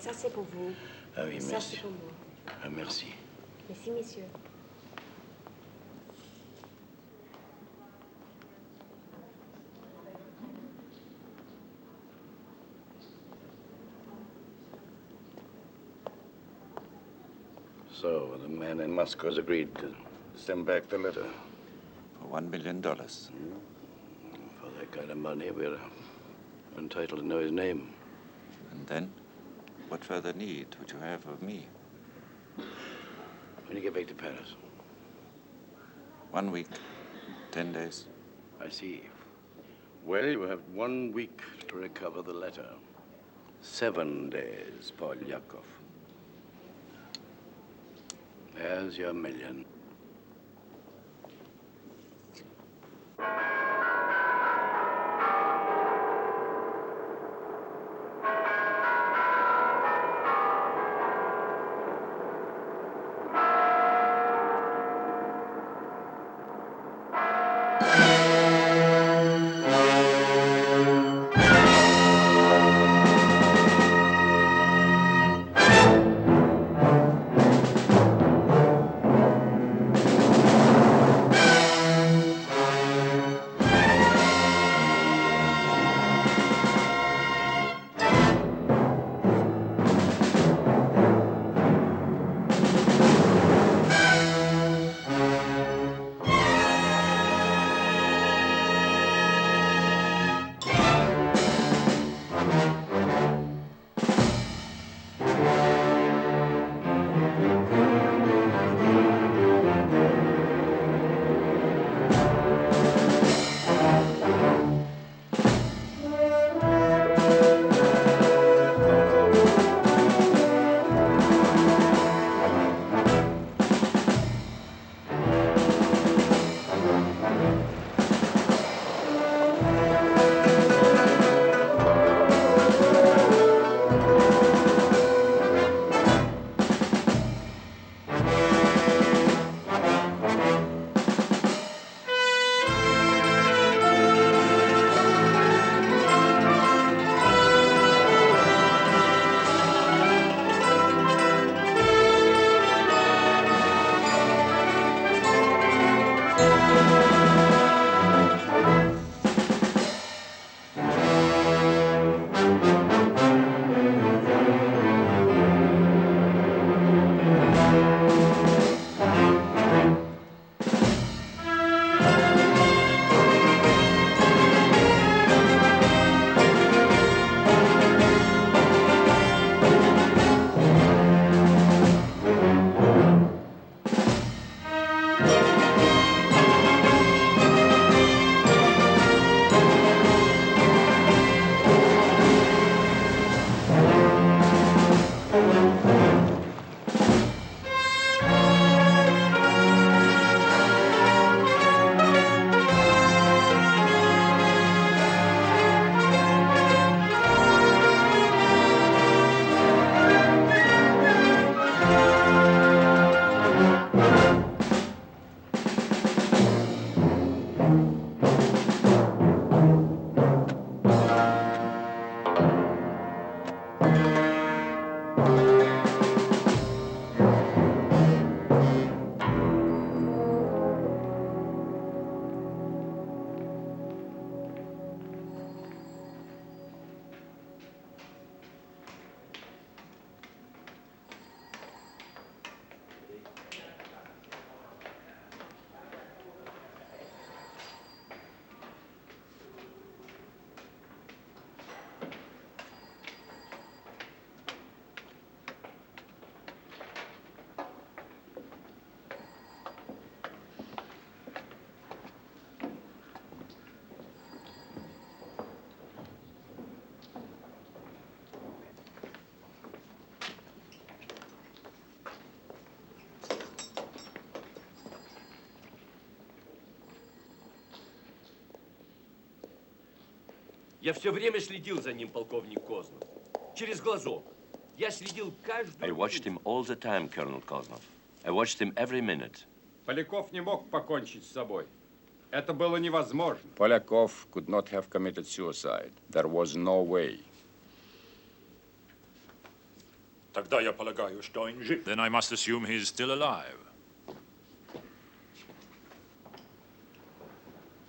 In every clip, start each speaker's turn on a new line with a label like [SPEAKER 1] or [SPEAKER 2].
[SPEAKER 1] Ça, c'est pour vous.
[SPEAKER 2] Ah oui,
[SPEAKER 1] ça,
[SPEAKER 2] merci.
[SPEAKER 1] C'est pour moi.
[SPEAKER 2] Ah, merci.
[SPEAKER 1] Merci, messieurs.
[SPEAKER 2] So, the man in Moscow has agreed to send back the letter.
[SPEAKER 3] For $1 million.
[SPEAKER 2] For that kind of money, we're entitled to know his name.
[SPEAKER 3] And then, what further need would you have of me?
[SPEAKER 2] When you get back to Paris?
[SPEAKER 3] 1 week, 10 days.
[SPEAKER 2] I see. Well, you have 1 week to recover the letter. 7 days, Paul Yakov. There's your million.
[SPEAKER 4] Я все время следил за ним, полковник Кознов. Через глазок. Я следил каждую
[SPEAKER 5] I watched him all the time, Colonel Kosnov. I watched him every minute.
[SPEAKER 6] Поляков не мог покончить с собой. Это было невозможно.
[SPEAKER 7] Polakov could not have committed suicide. There was no way.
[SPEAKER 1] Тогда я полагаю, что он жив.
[SPEAKER 7] Then I must assume he's still alive.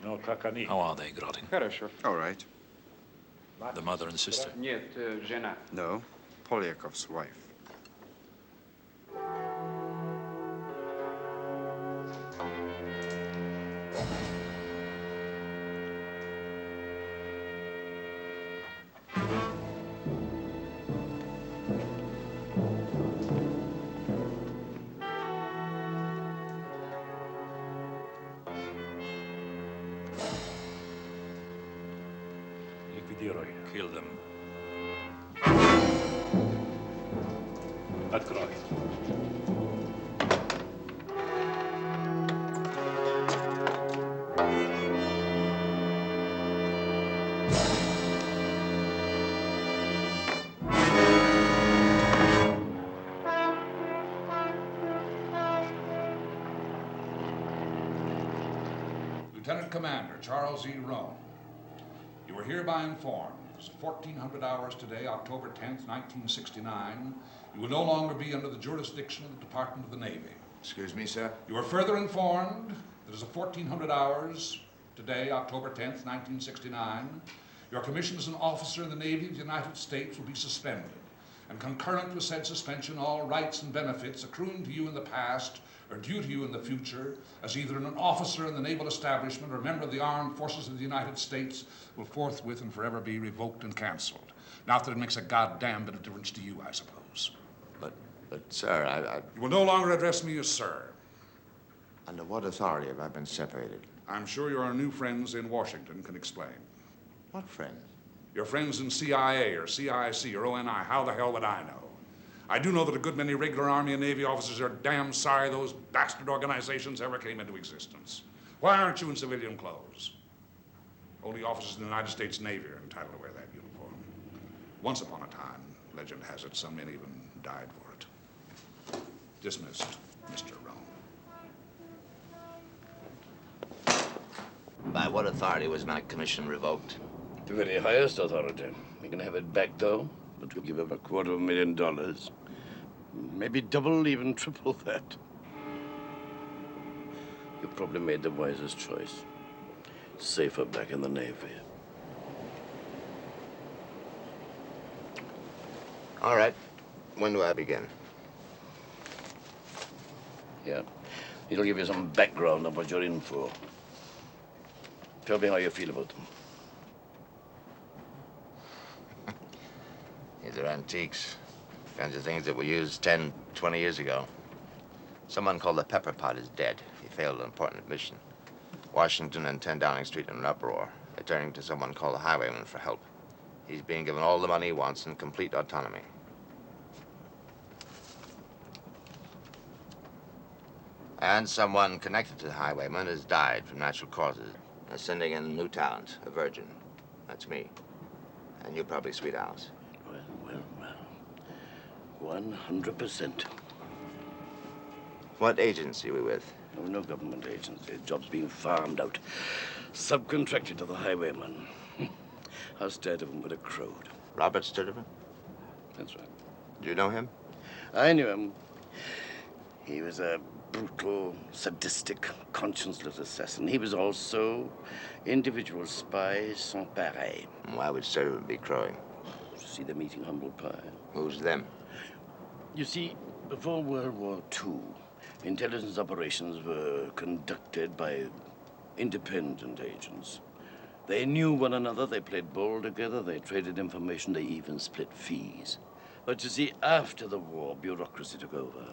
[SPEAKER 1] Но как они?
[SPEAKER 7] How are they, Grotting?
[SPEAKER 8] Хорошо.
[SPEAKER 9] All right.
[SPEAKER 7] The mother and sister?
[SPEAKER 8] Нет, жена.
[SPEAKER 9] No, Polyakov's wife.
[SPEAKER 1] Ликвидируй.
[SPEAKER 7] Kill them.
[SPEAKER 1] Открой.
[SPEAKER 10] Lieutenant Commander Charles E. Rone, you are hereby informed that at 1400 hours today, October 10th, 1969, you will no longer be under the jurisdiction of the Department of the Navy.
[SPEAKER 9] Excuse me, sir?
[SPEAKER 10] You are further informed that as of 1400 hours today, October 10th, 1969, your commission as an officer in the Navy of the United States will be suspended, and concurrent with said suspension, all rights and benefits accruing to you in the past or due to you in the future as either an officer in the naval establishment or a member of the armed forces of the United States will forthwith and forever be revoked and canceled. Not that it makes a goddamn bit of difference to you, I suppose.
[SPEAKER 9] But sir, I...
[SPEAKER 10] You will no longer address me as sir.
[SPEAKER 9] Under what authority have I been separated?
[SPEAKER 10] I'm sure your new friends in Washington can explain.
[SPEAKER 9] What friends?
[SPEAKER 10] Your friends in CIA or CIC or ONI, how the hell would I know? I do know that a good many regular Army and Navy officers are damn sorry those bastard organizations ever came into existence. Why aren't you in civilian clothes? Only officers in the United States Navy are entitled to wear that uniform. Once upon a time, legend has it, some men even died for it. Dismissed, Mr. Rone.
[SPEAKER 11] By what authority was my commission revoked?
[SPEAKER 2] The very highest authority. We can have it back, though, but we'll give up $250,000. Maybe double, even triple that. You probably made the wisest choice. Safer back in the Navy.
[SPEAKER 11] All right. When do I begin?
[SPEAKER 2] Yeah. It'll give you some background on what you're in for. Tell me how you feel about them.
[SPEAKER 11] These are antiques. Kinds of things that were used 10, 20 years ago. Someone called the Pepper Pot is dead. He failed an important mission. Washington and 10 Downing Street in an uproar. They're turning to someone called the Highwayman for help. He's being given all the money he wants and complete autonomy. And someone connected to the Highwayman has died from natural causes. They're sending in a new talent, a virgin. That's me. And you probably Sweet Alice.
[SPEAKER 2] Well. 100%.
[SPEAKER 11] What agency are we with?
[SPEAKER 2] Oh, no government agency. The job's being farmed out. Subcontracted to the Highwayman. How Sturdivant would have crowed.
[SPEAKER 11] Robert Sturdivant?
[SPEAKER 2] That's right.
[SPEAKER 11] Do you know him?
[SPEAKER 2] I knew him. He was a brutal, sadistic, conscienceless assassin. He was also individual spy sans pareil.
[SPEAKER 11] Why would Sturdivant be crowing?
[SPEAKER 2] See them eating humble pie.
[SPEAKER 11] Who's them?
[SPEAKER 2] You see, before World War II, intelligence operations were conducted by independent agents. They knew one another, they played ball together, they traded information, they even split fees. But you see, after the war, bureaucracy took over.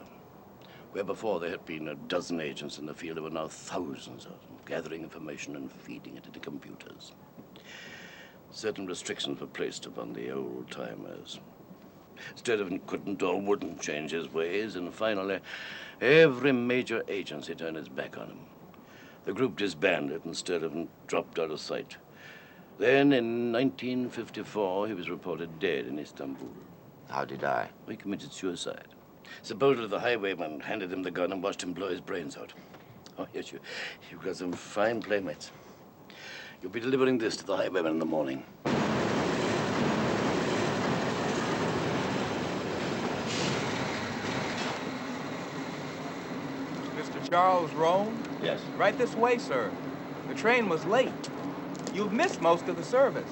[SPEAKER 2] Where before there had been a dozen agents in the field, there were now thousands of them, gathering information and feeding it into computers. Certain restrictions were placed upon the old-timers. Sturdivant couldn't or wouldn't change his ways, and finally, every major agency turned its back on him. The group disbanded, and Sturdivant dropped out of sight. Then, in 1954, he was reported dead in Istanbul.
[SPEAKER 11] How'd he die?
[SPEAKER 2] He committed suicide. Supposedly, the Highwayman handed him the gun and watched him blow his brains out. Oh, yes, you've got some fine playmates. You'll be delivering this to the Highwayman in the morning.
[SPEAKER 8] Mr. Charles Rone?
[SPEAKER 5] Yes.
[SPEAKER 8] Right this way, sir. The train was late. You've missed most of the service.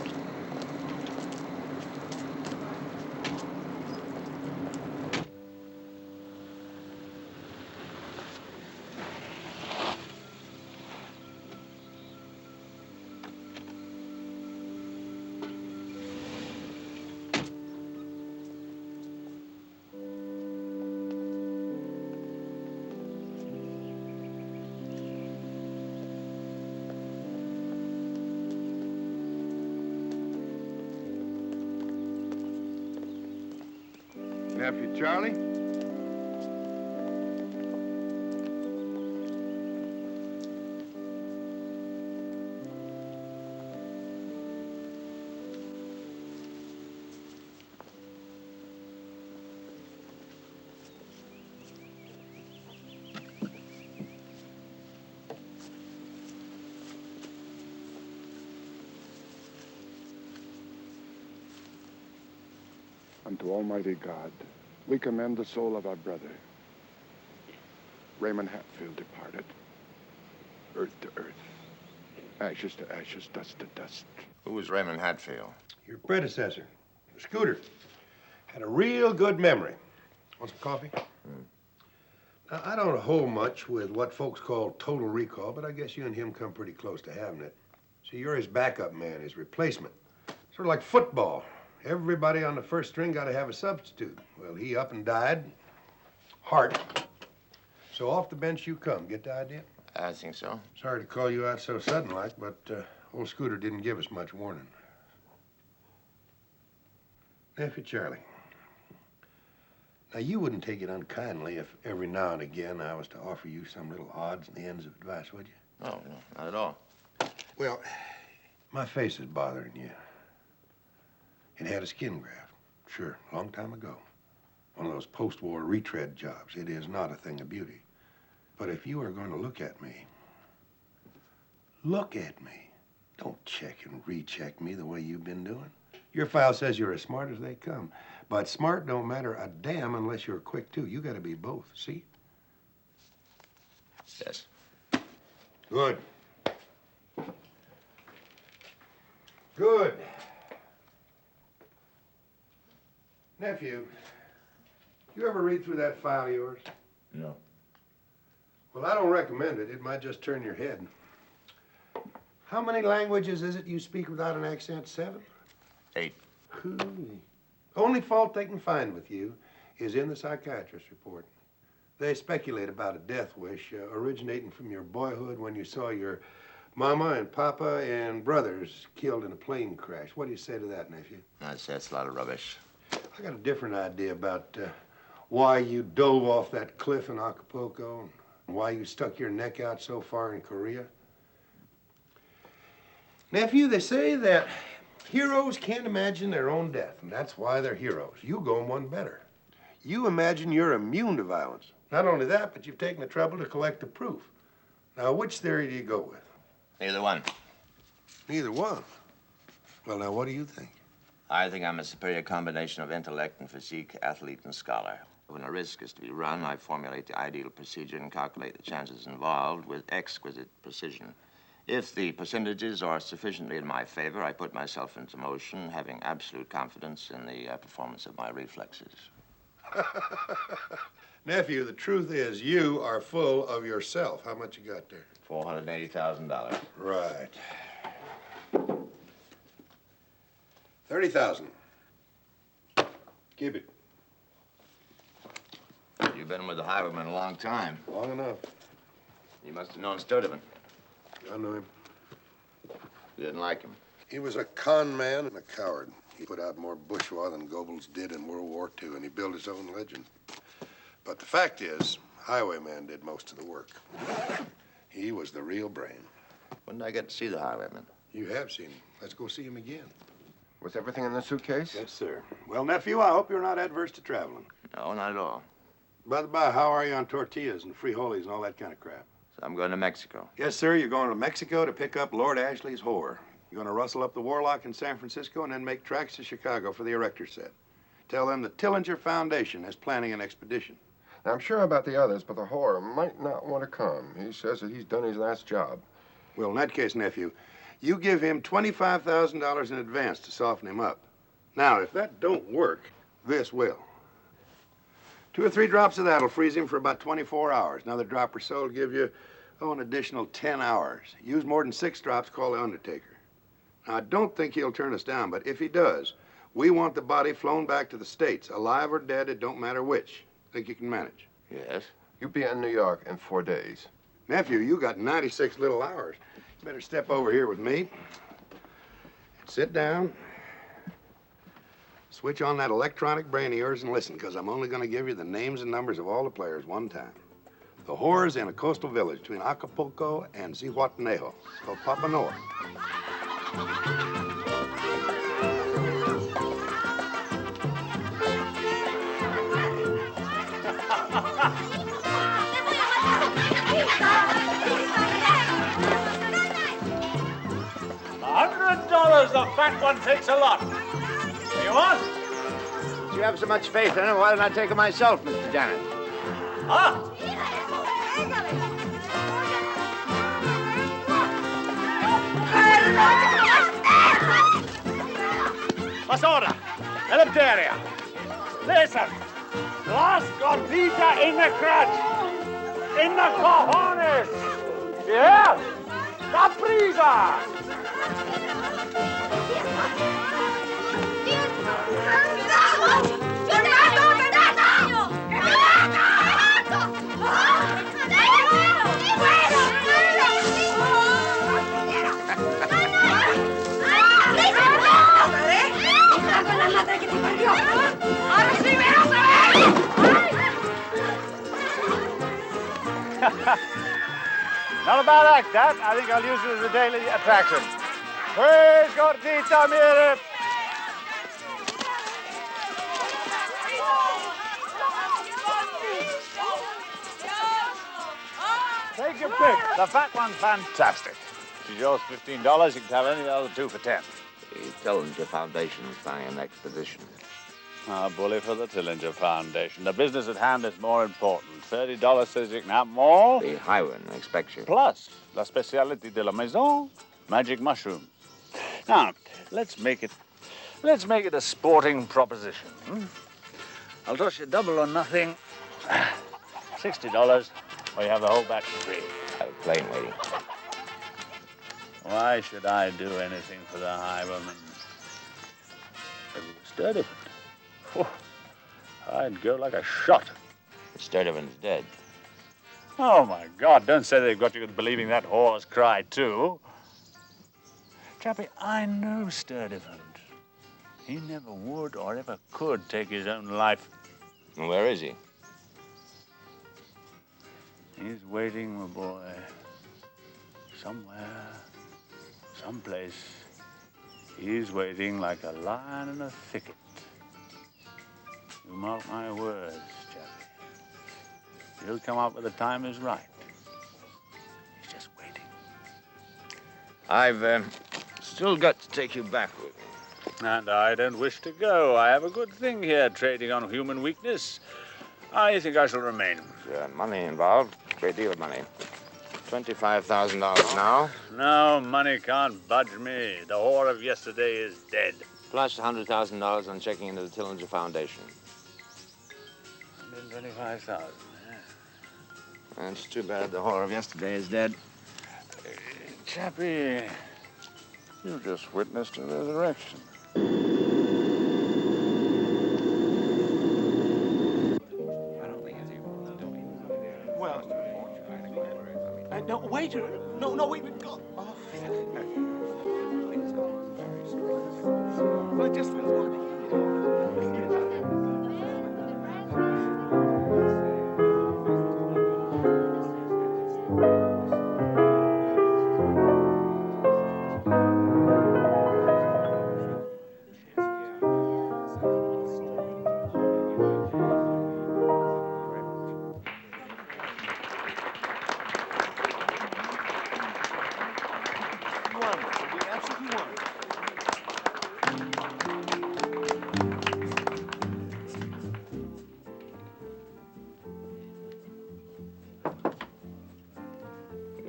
[SPEAKER 12] Nephew Charlie? Unto Almighty God, we commend the soul of our brother. Raymond Hatfield departed. Earth to earth. Ashes to ashes, dust to dust.
[SPEAKER 11] Who was Raymond Hatfield?
[SPEAKER 13] Your predecessor, Scooter, had a real good memory. Want some coffee? Now, I don't hold much with what folks call total recall, but I guess you and him come pretty close to having it. See, you're his backup man, his replacement. Sort of like football. Everybody on the first string got to have a substitute. Well, he up and died. Heart. So off the bench you come. Get the idea?
[SPEAKER 11] I think so.
[SPEAKER 13] Sorry to call you out so sudden-like, but old Scooter didn't give us much warning. Nephew Charlie. Now, you wouldn't take it unkindly if every now and again I was to offer you some little odds and ends of advice, would you?
[SPEAKER 11] No, not at all.
[SPEAKER 13] Well, my face is bothering you. It had a skin graft. Sure, a long time ago. One of those post-war retread jobs. It is not a thing of beauty. But if you are going to look at me, look at me. Don't check and recheck me the way you've been doing. Your file says you're as smart as they come. But smart don't matter a damn unless you're quick, too. You got to be both, see?
[SPEAKER 11] Yes.
[SPEAKER 13] Good. Good. Nephew, you ever read through that file of yours?
[SPEAKER 9] No.
[SPEAKER 13] Well, I don't recommend it. It might just turn your head. How many languages is it you speak without an accent? 7?
[SPEAKER 11] 8.
[SPEAKER 13] Hooey. Only fault they can find with you is in the psychiatrist's report. They speculate about a death wish originating from your boyhood when you saw your mama and papa and brothers killed in a plane crash. What do you say to that, nephew?
[SPEAKER 11] I'd say it's a lot of rubbish.
[SPEAKER 13] I got a different idea about why you dove off that cliff in Acapulco and why you stuck your neck out so far in Korea. Nephew, they say that heroes can't imagine their own death, and that's why they're heroes. You go one better. You imagine you're immune to violence. Not only that, but you've taken the trouble to collect the proof. Now, which theory do you go with?
[SPEAKER 11] Neither one.
[SPEAKER 13] Neither one? Well, now, what do you think?
[SPEAKER 11] I think I'm a superior combination of intellect and physique, athlete and scholar. When a risk is to be run, I formulate the ideal procedure and calculate the chances involved with exquisite precision. If the percentages are sufficiently in my favor, I put myself into motion, having absolute confidence in the performance of my reflexes.
[SPEAKER 13] Nephew, the truth is you are full of yourself. How much you got there?
[SPEAKER 11] $480,000.
[SPEAKER 13] Right. 30,000. Keep it.
[SPEAKER 11] You've been with the highwayman a long time.
[SPEAKER 13] Long enough.
[SPEAKER 11] You must have known Sturdivant.
[SPEAKER 13] I know him.
[SPEAKER 11] You didn't like him.
[SPEAKER 13] He was a con man and a coward. He put out more bourgeois than Goebbels did in World War II, and he built his own legend. But the fact is, Highwayman did most of the work. He was the real brain.
[SPEAKER 11] When did I get to see the highwayman?
[SPEAKER 13] You have seen him. Let's go see him again.
[SPEAKER 12] Was everything in the suitcase?
[SPEAKER 13] Yes, sir. Well, nephew, I hope you're not adverse to traveling.
[SPEAKER 11] No, not at all.
[SPEAKER 13] By the by, how are you on tortillas and frijoles and all that kind of crap?
[SPEAKER 11] So I'm going to Mexico.
[SPEAKER 13] Yes, sir. You're going to Mexico to pick up Lord Ashley's whore. You're going to rustle up the Warlock in San Francisco and then make tracks to Chicago for the Erector set. Tell them the Tillinger Foundation is planning an expedition. I'm sure about the others, but the whore might not want to come. He says that he's done his last job.
[SPEAKER 12] Well, in that case, nephew, you give him $25,000 in advance to soften him up. Now, if that don't work, this will. 2 or 3 drops of that'll freeze him for about 24 hours. Another drop or so will give you, an additional 10 hours. Use more than 6 drops, call the undertaker. Now, I don't think he'll turn us down, but if he does, we want the body flown back to the States. Alive or dead, it don't matter which. Think you can manage?
[SPEAKER 11] Yes.
[SPEAKER 13] You'll be in New York in 4 days.
[SPEAKER 12] Nephew, you got 96 little hours. You better step over here with me. Sit down. Switch on that electronic brain of yours and listen, because I'm only going to give you the names and numbers of all the players one time. The whore's in a coastal village between Acapulco and Zihuatanejo. It's called Papanoa.
[SPEAKER 1] $100, the fat one takes a lot. You want?
[SPEAKER 11] If you have so much faith in it, why don't I take it myself, Mr. Janet?
[SPEAKER 1] Ah! Basura! Eleuteria! Listen! Las gordita in the crutch! In the cojones! Yeah? Caprisa! Not a bad act, that. I think I'll use it as a daily attraction. Pues, gordita, mire. Take your pick. The fat one's fantastic. She's yours $15. You can have any of the other 2 for 10.
[SPEAKER 11] The Tillinger Foundation is planning an expedition.
[SPEAKER 1] A bully for the Tillinger Foundation. The business at hand is more important. $30 says you can have more.
[SPEAKER 11] The highwayman expects you.
[SPEAKER 1] Plus, la spécialité de la maison, magic mushrooms. Now, let's make it a sporting proposition. I'll toss you double or nothing. $60, or you have the whole batch for free.
[SPEAKER 11] I have a plane waiting.
[SPEAKER 1] Why should I do anything for the highwayman? If it was Sturdivant, I'd go like a shot.
[SPEAKER 11] Sturdivant's dead.
[SPEAKER 1] Oh, my God, don't say they've got you believing that whore's cry, too. Chappie, I know Sturdivant. He never would or ever could take his own life.
[SPEAKER 11] And where is he?
[SPEAKER 1] He's waiting, my boy. Somewhere, someplace. He's waiting like a lion in a thicket. You mark my words, Chappie. He'll come out when the time is right. He's just waiting.
[SPEAKER 11] I've still got to take you back with me.
[SPEAKER 1] And I don't wish to go. I have a good thing here, trading on human weakness. I think I shall remain.
[SPEAKER 11] There's money involved, a great deal of money. $25,000 now.
[SPEAKER 1] No, money can't budge me. The whore of yesterday is dead.
[SPEAKER 11] Plus $100,000 on checking into the Tillinger Foundation.
[SPEAKER 1] $125,000, yeah.
[SPEAKER 11] It's too bad the whore of yesterday is dead.
[SPEAKER 1] Chappie, you just witnessed a resurrection.
[SPEAKER 8] Well, no, waiter. No, wait. Oh, well, just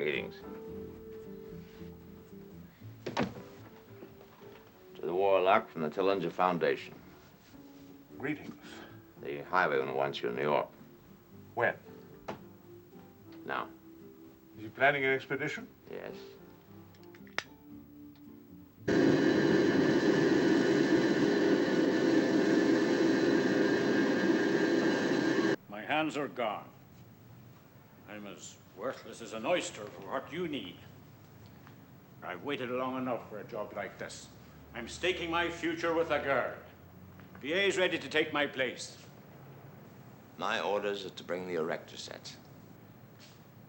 [SPEAKER 11] Greetings. To the warlock from the Tillinger Foundation.
[SPEAKER 1] Greetings.
[SPEAKER 11] The highwayman wants you in New York.
[SPEAKER 1] When?
[SPEAKER 11] Now.
[SPEAKER 1] Is he planning an expedition?
[SPEAKER 11] Yes.
[SPEAKER 1] My hands are gone. I'm as worthless as an oyster for what you need. I've waited long enough for a job like this. I'm staking my future with a girl. PA's ready to take my place.
[SPEAKER 11] My orders are to bring the erector sets.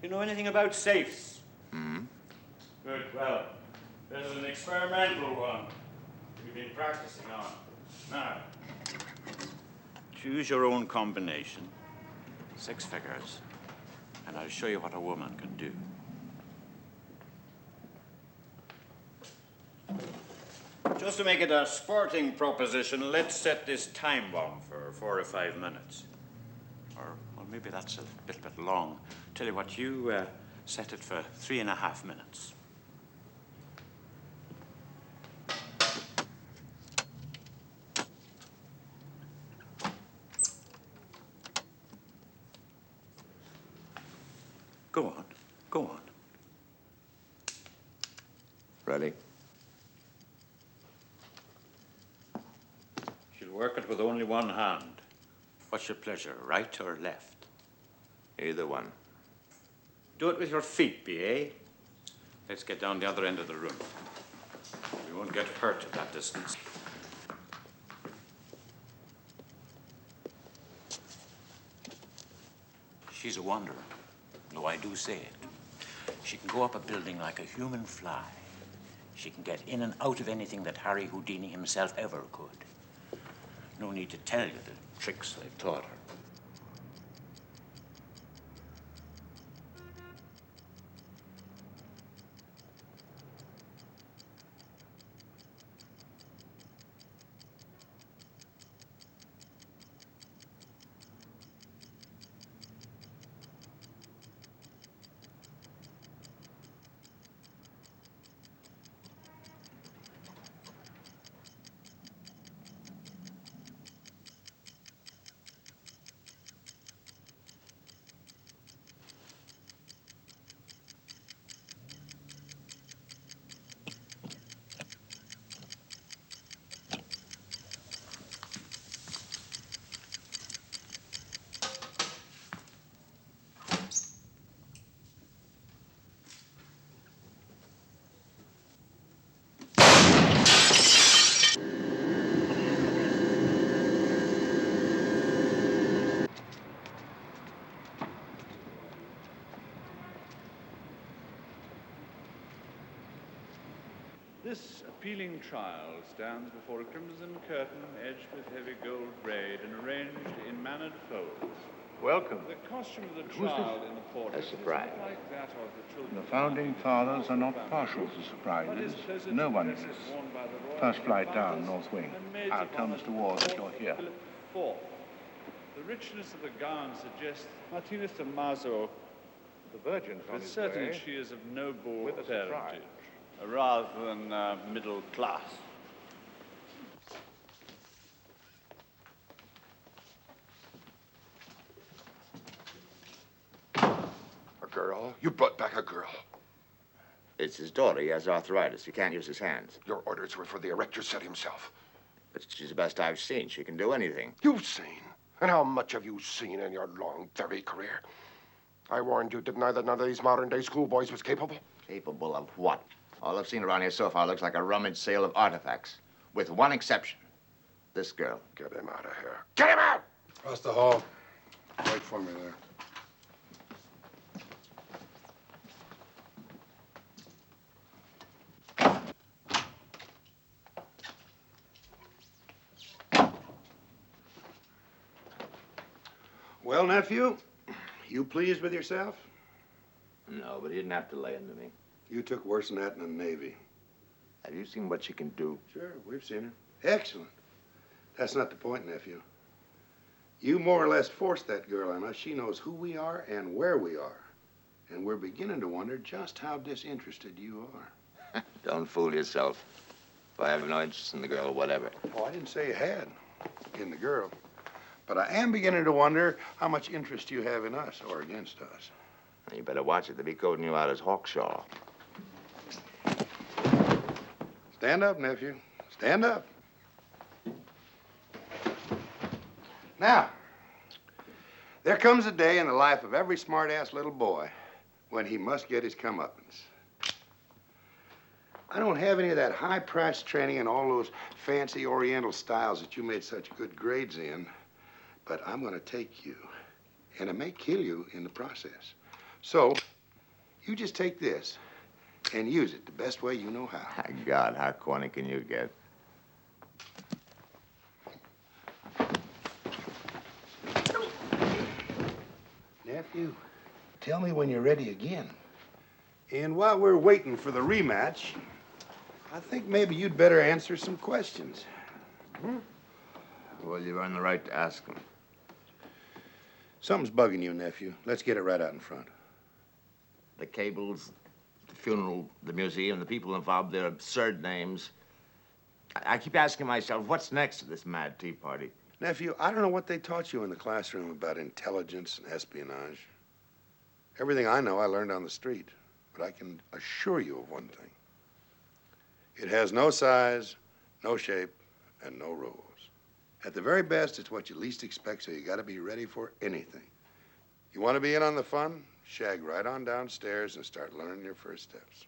[SPEAKER 1] You know anything about safes?
[SPEAKER 11] Hmm?
[SPEAKER 1] Good, well, there's an experimental one we've been practicing on. Now, choose your own combination, 6 figures, and I'll show you what a woman can do. Just to make it a sporting proposition, let's set this time bomb for 4 or 5 minutes. Or, well, maybe that's a little bit long. Tell you what, you set it for 3.5 minutes. Go on, go on.
[SPEAKER 11] Ready?
[SPEAKER 1] She'll work it with only one hand. What's your pleasure, right or left?
[SPEAKER 11] Either one.
[SPEAKER 1] Do it with your feet, B.A. Let's get down the other end of the room. We won't get hurt at that distance. She's a wanderer, though I do say it. She can go up a building like a human fly. She can get in and out of anything that Harry Houdini himself ever could. No need to tell you the tricks I've taught her.
[SPEAKER 14] This appealing trial stands before a crimson curtain edged with heavy gold braid and arranged in mannered folds.
[SPEAKER 15] Welcome.
[SPEAKER 14] The costume of the trial in the portrait
[SPEAKER 11] A surprise.
[SPEAKER 14] is not like that of the children.
[SPEAKER 15] The founding fathers are not partial to surprises. No one is. First flight down, North Wing. I'll tell Mr. Ward that you're here.
[SPEAKER 14] Philip IV. The richness of the gown suggests Martinez Tommaso,
[SPEAKER 15] The Virgin's on
[SPEAKER 14] but
[SPEAKER 15] his
[SPEAKER 14] certainly
[SPEAKER 15] way.
[SPEAKER 14] she is of noble
[SPEAKER 15] With a surprise.
[SPEAKER 14] parentage, rather than middle class.
[SPEAKER 13] A girl? You brought back a girl.
[SPEAKER 11] It's his daughter. He has arthritis. He can't use his hands.
[SPEAKER 13] Your orders were for the erector set himself.
[SPEAKER 11] But she's the best I've seen. She can do anything.
[SPEAKER 13] You've seen? And how much have you seen in your long, very career? I warned you, didn't I, that none of these modern-day schoolboys was capable?
[SPEAKER 11] Capable of what? All I've seen around here so far looks like a rummage sale of artifacts. With one exception. This girl.
[SPEAKER 13] Get him out of here. Get him out! Across the hall. Wait for me there.
[SPEAKER 12] Well, nephew, you pleased with yourself?
[SPEAKER 11] No, but he didn't have to lay into me.
[SPEAKER 12] You took worse than that in the Navy.
[SPEAKER 11] Have you seen what she can do?
[SPEAKER 12] Sure, we've seen her. Excellent. That's not the point, nephew. You more or less forced that girl on us. She knows who we are and where we are. And we're beginning to wonder just how disinterested you are.
[SPEAKER 11] Don't fool yourself. If I have no interest in the girl, whatever.
[SPEAKER 12] Oh, I didn't say you had in the girl. But I am beginning to wonder how much interest you have in us or against us.
[SPEAKER 11] You better watch it. They'll be coding you out as Hawkshaw.
[SPEAKER 12] Stand up, nephew. Stand up. Now, there comes a day in the life of every smart-ass little boy when he must get his comeuppance. I don't have any of that high-priced training and all those fancy Oriental styles that you made such good grades in, but I'm going to take you, and I may kill you in the process. So, you just take this and use it the best way you know how.
[SPEAKER 11] My God, how corny can you get?
[SPEAKER 12] Nephew, tell me when you're ready again. And while we're waiting for the rematch, I think maybe you'd better answer some questions.
[SPEAKER 11] Hmm? Well, you've earned the right to ask them.
[SPEAKER 12] Something's bugging you, nephew. Let's get it right out in front.
[SPEAKER 11] The cables, the funeral, the museum, the people involved, their absurd names. I keep asking myself, what's next to this mad tea party?
[SPEAKER 12] Nephew, I don't know what they taught you in the classroom about intelligence and espionage. Everything I know, I learned on the street. But I can assure you of one thing. It has no size, no shape, and no rules. At the very best, it's what you least expect, so you gotta be ready for anything. You wanna be in on the fun? Shag right on downstairs and start learning your first steps.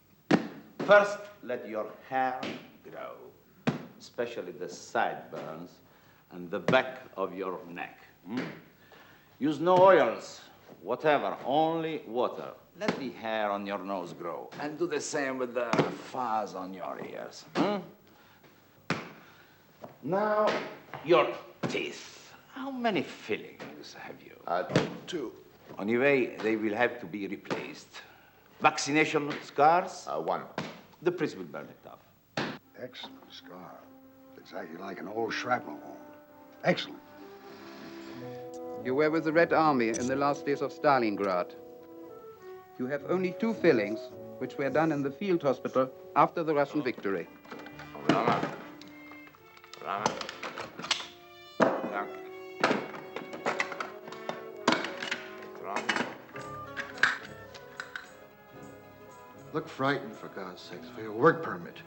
[SPEAKER 16] First, let your hair grow, especially the sideburns and the back of your neck. Use no oils, whatever, only water. Let the hair on your nose grow, and do the same with the fuzz on your ears. Now, your teeth. How many fillings have you?
[SPEAKER 11] 2.
[SPEAKER 16] Anyway, they will have to be replaced. Vaccination scars?
[SPEAKER 11] 1.
[SPEAKER 16] The priest will burn it off.
[SPEAKER 17] Excellent scar. Exactly like an old shrapnel wound. Excellent.
[SPEAKER 18] You were with the Red Army in the last days of Stalingrad. You have only 2 fillings, which were done in the field hospital after the Russian victory.
[SPEAKER 11] Rama. Rama.
[SPEAKER 17] Look frightened, for God's sakes, for your work permit.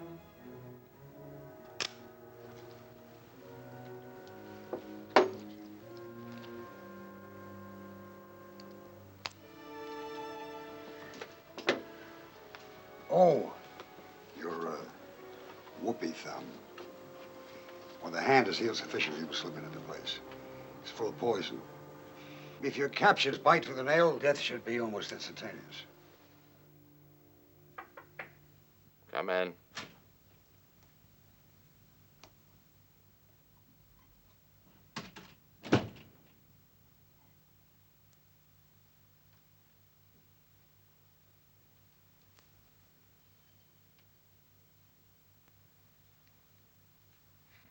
[SPEAKER 17] Oh, your whoopee thumb. When the hand is healed sufficiently, you can slip it into place. It's full of poison. If you're captured, bite through the nail, death should be almost instantaneous.
[SPEAKER 11] Come in.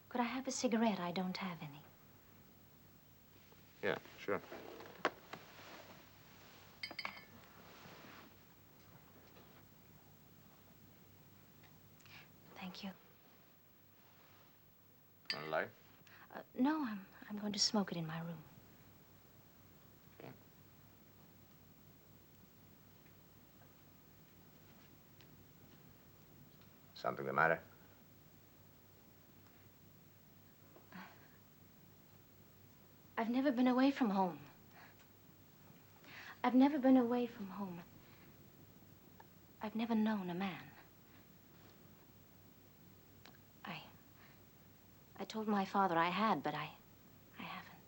[SPEAKER 19] Could I have a cigarette? I don't have any.
[SPEAKER 11] Yeah, sure.
[SPEAKER 19] Thank you.
[SPEAKER 11] Want a light?
[SPEAKER 19] No, I'm going to smoke it in my room.
[SPEAKER 11] Okay. Something the matter?
[SPEAKER 19] I've never been away from home. I've never been away from home. I've never known a man. I told my father I had, but I haven't.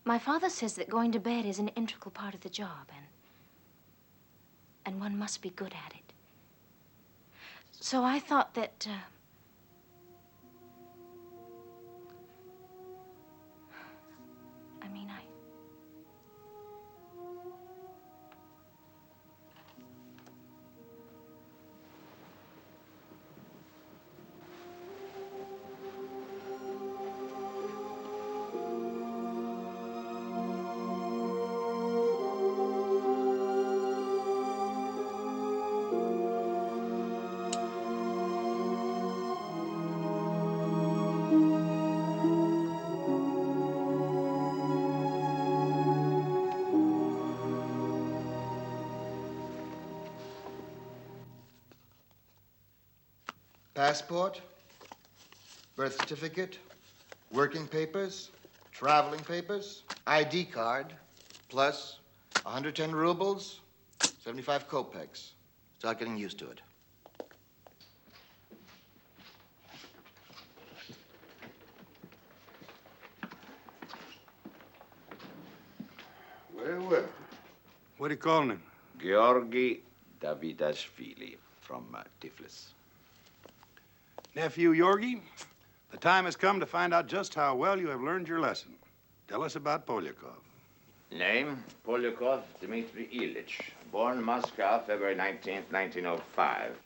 [SPEAKER 19] My father says that going to bed is an integral part of the job, and one must be good at it. So I thought that,
[SPEAKER 20] passport, birth certificate, working papers, traveling papers, ID card, plus 110 rubles, 75 kopecks. Start getting used to it.
[SPEAKER 12] Well, well. What are you calling him?
[SPEAKER 2] Georgi Davidashvili from Tiflis.
[SPEAKER 12] Nephew Yorgi, the time has come to find out just how well you have learned your lesson. Tell us about Polyakov.
[SPEAKER 11] Name, Polyakov Dmitry Ilyich. Born Moscow, February 19th, 1905.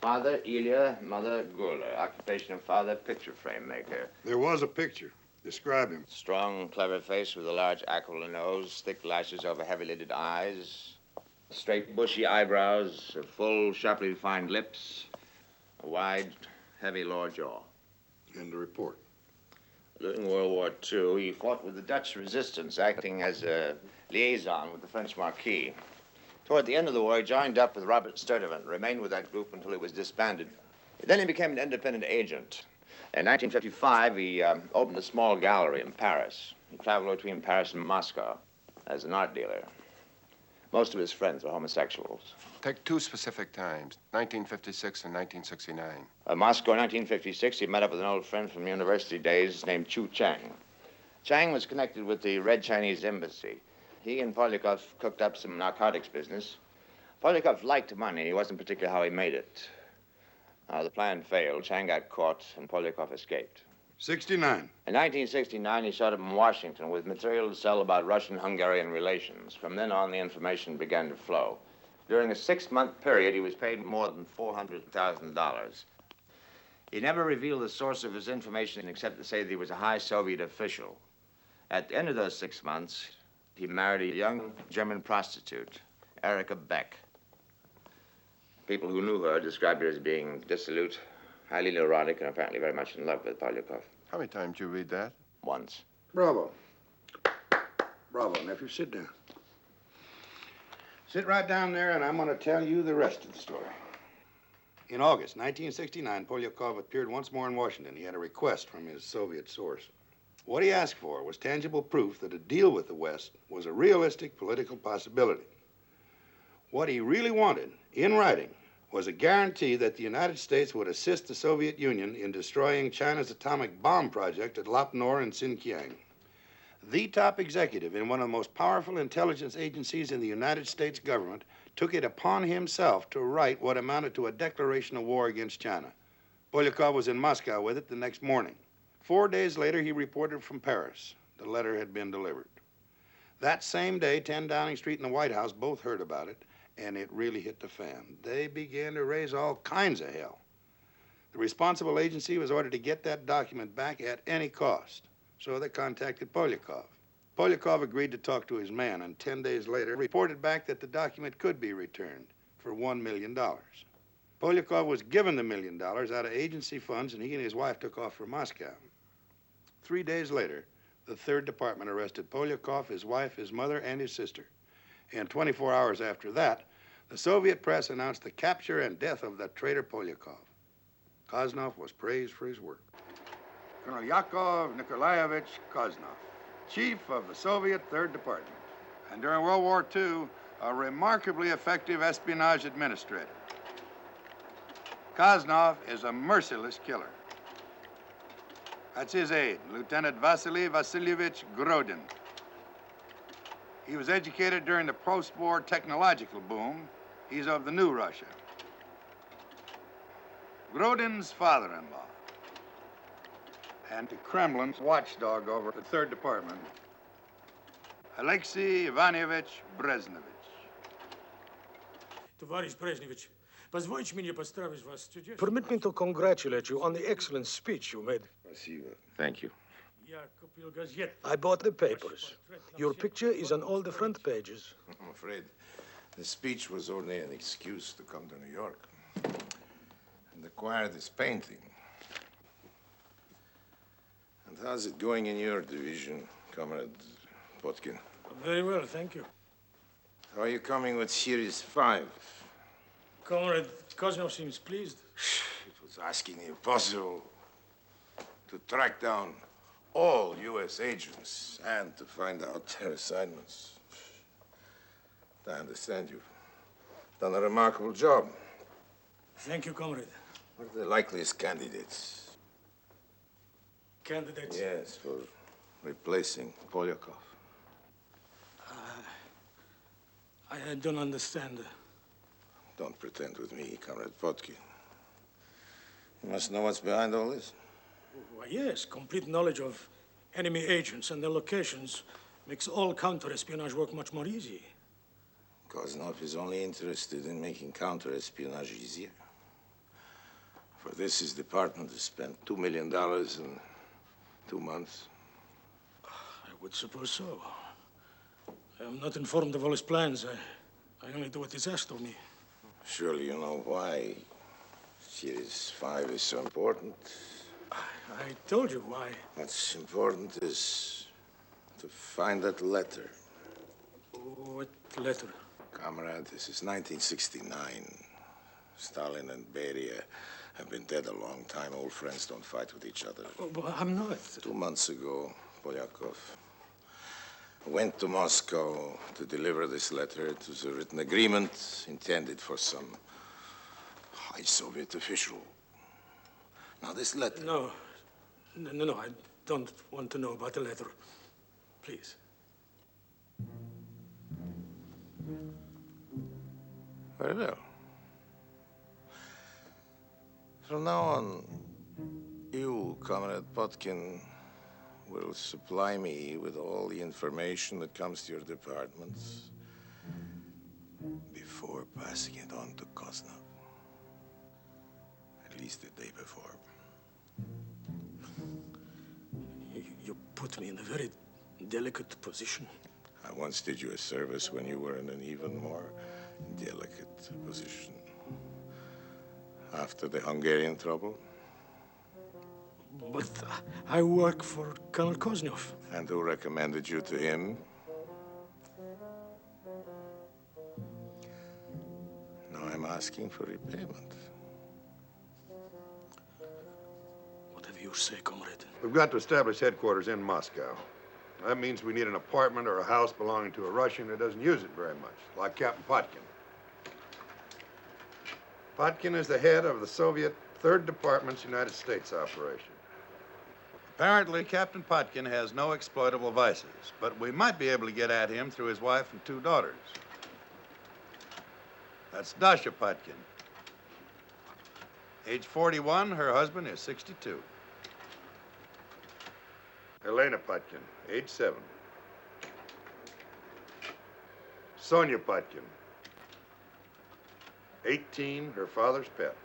[SPEAKER 11] Father, Ilya, mother, Gula. Occupation of father, picture frame maker.
[SPEAKER 12] There was a picture. Describe him.
[SPEAKER 11] Strong, clever face with a large aquiline nose, thick lashes over heavy-lidded eyes, straight, bushy eyebrows, full, sharply defined lips, a wide, heavy lower jaw.
[SPEAKER 12] And the report.
[SPEAKER 11] During World War II, he fought with the Dutch resistance, acting as a liaison with the French Marquis. Toward the end of the war, he joined up with Robert Sturtevant, remained with that group until it was disbanded. Then he became an independent agent. In 1955, he opened a small gallery in Paris. He traveled between Paris and Moscow as an art dealer. Most of his friends were homosexuals.
[SPEAKER 13] Take two specific times, 1956 and 1969.
[SPEAKER 11] Moscow, 1956, he met up with an old friend from university days named Chu Chang. Chang was connected with the Red Chinese Embassy. He and Polyakov cooked up some narcotics business. Polyakov liked money. He wasn't particular how he made it. The plan failed. Chang got caught, and Polyakov escaped.
[SPEAKER 12] 69.
[SPEAKER 11] In 1969, he showed up in Washington with material to sell about Russian-Hungarian relations. From then on, the information began to flow. During a 6-month period, he was paid more than $400,000. He never revealed the source of his information except to say that he was a high Soviet official. At the end of those 6 months, he married a young German prostitute, Erika Beck. People who knew her described her as being dissolute, highly neurotic, and apparently very much in love with Polyakov.
[SPEAKER 13] How many times did you read that?
[SPEAKER 11] Once.
[SPEAKER 12] Bravo. Bravo, nephew. Sit down. Sit right down there, and I'm going to tell you the rest of the story. In August 1969, Polyakov appeared once more in Washington. He had a request from his Soviet source. What he asked for was tangible proof that a deal with the West was a realistic political possibility. What he really wanted, in writing, was a guarantee that the United States would assist the Soviet Union in destroying China's atomic bomb project at Lop Nor in Xinjiang. The top executive in one of the most powerful intelligence agencies in the United States government took it upon himself to write what amounted to a declaration of war against China. Polyakov was in Moscow with it the next morning. 4 days later, he reported from Paris. The letter had been delivered. That same day, 10 Downing Street and the White House both heard about it, and it really hit the fan. They began to raise all kinds of hell. The responsible agency was ordered to get that document back at any cost, so they contacted Polyakov. Polyakov agreed to talk to his man, and 10 days later reported back that the document could be returned for $1 million. Polyakov was given the $1 million out of agency funds, and he and his wife took off for Moscow. 3 days later, the 3rd Department arrested Polyakov, his wife, his mother, and his sister. And 24 hours after that, the Soviet press announced the capture and death of the traitor Polyakov. Kosnov was praised for his work. Colonel Yakov Nikolaevich Kosnov, chief of the Soviet 3rd Department, and during World War II, a remarkably effective espionage administrator. Kosnov is a merciless killer. That's his aide, Lieutenant Vasily Vasilyevich Grodin. He was educated during the post-war technological boom. He's of the new Russia. Grodin's father-in-law, and the Kremlin's watchdog over the 3rd Department, Alexei Ivanovich Brezhnovich.
[SPEAKER 21] Товарищ Брежневич, позвольте мне поздравить вас с чудесным... Permit me to congratulate you on the excellent speech you made.
[SPEAKER 11] Thank you.
[SPEAKER 21] I bought the papers. Your picture is on all the front pages.
[SPEAKER 22] I'm afraid the speech was only an excuse to come to New York and acquire this painting. And how's it going in your division, Comrade Potkin?
[SPEAKER 21] Very well, thank you.
[SPEAKER 22] How are you coming with Series 5?
[SPEAKER 21] Comrade Kosnov seems pleased.
[SPEAKER 22] It was was asking the impossible to track down all U.S. agents and to find out their assignments. I understand you've done a remarkable job.
[SPEAKER 21] Thank you, comrade.
[SPEAKER 22] What are the likeliest candidates?
[SPEAKER 21] Candidates?
[SPEAKER 22] Yes, for replacing Polyakov.
[SPEAKER 21] I don't understand.
[SPEAKER 22] Don't pretend with me, Comrade Potkin. You must know what's behind all this.
[SPEAKER 21] Why, yes, complete knowledge of enemy agents and their locations makes all counter-espionage work much more easy.
[SPEAKER 22] Kosnov is only interested in making counter-espionage easier. For this, his department has spent $2 million in 2 months.
[SPEAKER 21] I would suppose so. I am not informed of all his plans. I only do what is asked of me.
[SPEAKER 22] Surely you know why Series 5 is so important.
[SPEAKER 21] I told you why.
[SPEAKER 22] What's important is to find that letter.
[SPEAKER 21] What letter?
[SPEAKER 22] Comrade, this is 1969. Stalin and Beria have been dead a long time. Old friends don't fight with each other.
[SPEAKER 21] Oh, but I'm not.
[SPEAKER 22] 2 months ago, Polyakov went to Moscow to deliver this letter. It was a written agreement intended for some high Soviet official. Now, this letter...
[SPEAKER 21] No, I don't want to know about the letter. Please.
[SPEAKER 22] Very well. From now on, you, Comrade Potkin, will supply me with all the information that comes to your departments before passing it on to Kosnov. At least the day before.
[SPEAKER 21] You put me in a very delicate position.
[SPEAKER 22] I once did you a service when you were in an even more delicate position. After the Hungarian trouble.
[SPEAKER 21] But I work for Colonel Kosnov.
[SPEAKER 22] And who recommended you to him? Now I'm asking for repayment.
[SPEAKER 21] Whatever you say, comrade.
[SPEAKER 12] We've got to establish headquarters in Moscow. That means we need an apartment or a house belonging to a Russian who doesn't use it very much, like Captain Potkin. Potkin is the head of the Soviet 3rd Department's United States operation. Apparently, Captain Potkin has no exploitable vices, but we might be able to get at him through his wife and 2 daughters. That's Dasha Potkin. Age 41, her husband is 62. Helena Potkin, age 7. Sonia Potkin, 18, her father's pet.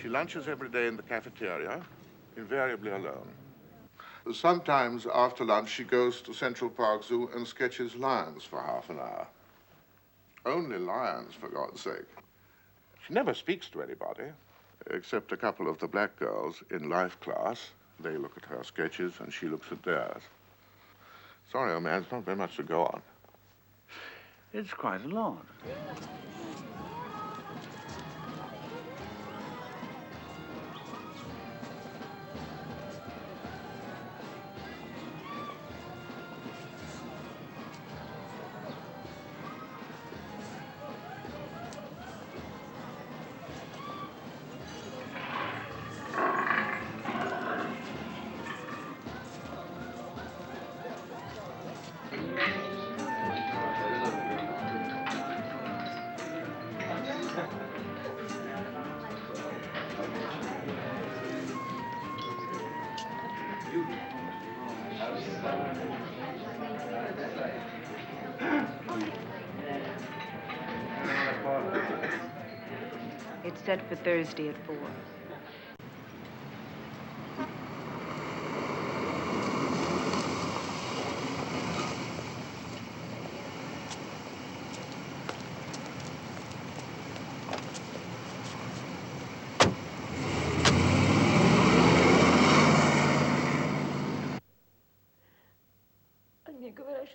[SPEAKER 22] She lunches every day in the cafeteria, invariably alone.
[SPEAKER 3] Sometimes after lunch she goes to Central Park Zoo and sketches lions for half an hour. Only lions, for God's sake. She never speaks to anybody, except a couple of the black girls in life class. They look at her sketches and she looks at theirs. Sorry, old man, it's not very much to go on.
[SPEAKER 1] It's quite a lot.
[SPEAKER 4] It's set for Thursday at 4.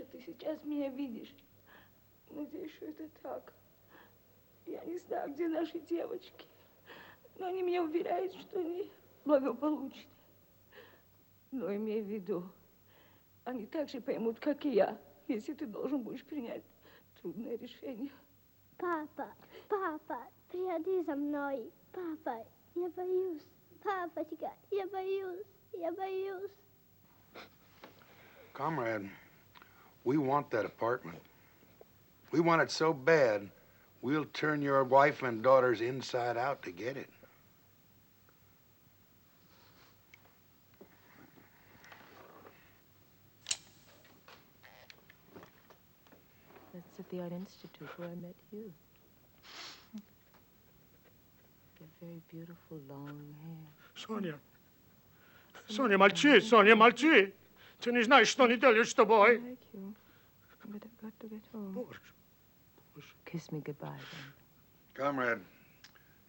[SPEAKER 4] что ты сейчас меня видишь. Надеюсь, что это так. Я не знаю, где наши девочки. Но они меня уверяют, что они благополучны. Но имей в виду, они так же поймут, как и я, если ты должен будешь принять трудное решение.
[SPEAKER 6] Папа, папа, приходи за мной. Папа, я боюсь. Папочка, я боюсь. Я боюсь.
[SPEAKER 12] Comrade, we want that apartment. We want it so bad, we'll turn your wife and daughters inside out to get it.
[SPEAKER 23] That's at the Art Institute where I met you. Your very beautiful long hair.
[SPEAKER 21] Соня. Соня, молчи, Соня, молчи. Ты не знаешь, что они делают с тобой.
[SPEAKER 23] Thank you. But I've got to get home. Kiss me goodbye, then.
[SPEAKER 12] Comrade,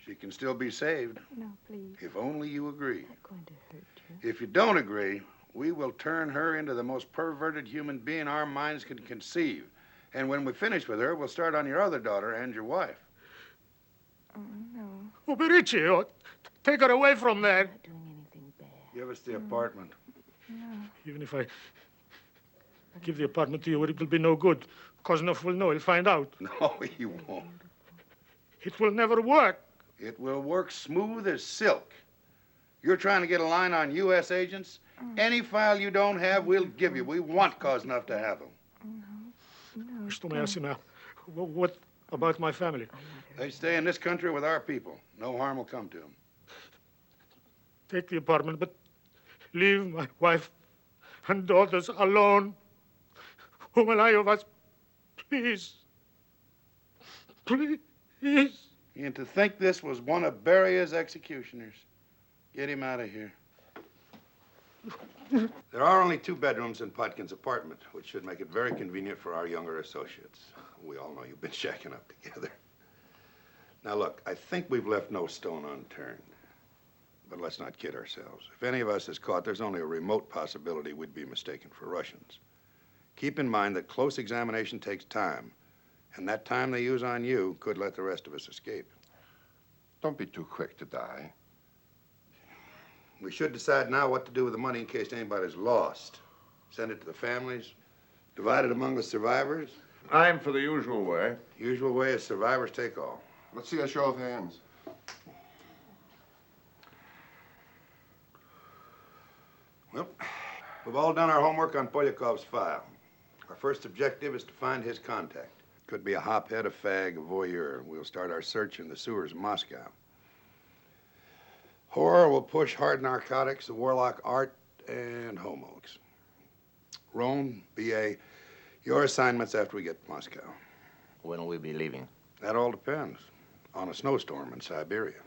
[SPEAKER 12] she can still be saved.
[SPEAKER 23] No, please.
[SPEAKER 12] If only you agree.
[SPEAKER 23] I'm not going to hurt you.
[SPEAKER 12] If you don't agree, we will turn her into the most perverted human being our minds can conceive. And when we finish with her, we'll start on your other daughter and your wife.
[SPEAKER 23] Oh, no.
[SPEAKER 21] Уберите ее. Take her away from there.
[SPEAKER 23] I'm not doing anything bad.
[SPEAKER 12] Give us the apartment.
[SPEAKER 23] No.
[SPEAKER 21] Even if I give the apartment to you, it will be no good. Kosnov will know. He'll find out.
[SPEAKER 12] No, he won't.
[SPEAKER 21] It will never work.
[SPEAKER 12] It will work smooth as silk. You're trying to get a line on U.S. agents? Any file you don't have, we'll give you. We want Kosnov to have them.
[SPEAKER 23] No.
[SPEAKER 21] Что моя семья? What about my family?
[SPEAKER 12] They stay in this country with our people. No harm will come to them.
[SPEAKER 21] Take the apartment, but leave my wife and daughters alone. Who will I of us? Please. Please.
[SPEAKER 12] And to think this was one of Beria's executioners. Get him out of here. There are only 2 bedrooms in Potkin's apartment, which should make it very convenient for our younger associates. We all know you've been shacking up together. Now, look, I think we've left no stone unturned. But let's not kid ourselves. If any of us is caught, there's only a remote possibility we'd be mistaken for Russians. Keep in mind that close examination takes time, and that time they use on you could let the rest of us escape.
[SPEAKER 13] Don't be too quick to die.
[SPEAKER 12] We should decide now what to do with the money in case anybody's lost. Send it to the families, divide it among the survivors.
[SPEAKER 13] I'm for the usual way.
[SPEAKER 12] Usual way is survivors take all.
[SPEAKER 13] Let's see a show of hands.
[SPEAKER 12] Well, we've all done our homework on Polyakov's file. Our first objective is to find his contact. Could be a hophead, a fag, a voyeur. We'll start our search in the sewers of Moscow. Horror will push hard narcotics, the warlock art, and homos. Rone, B.A., your assignments after we get to Moscow.
[SPEAKER 11] When will we be leaving?
[SPEAKER 12] That all depends on a snowstorm in Siberia.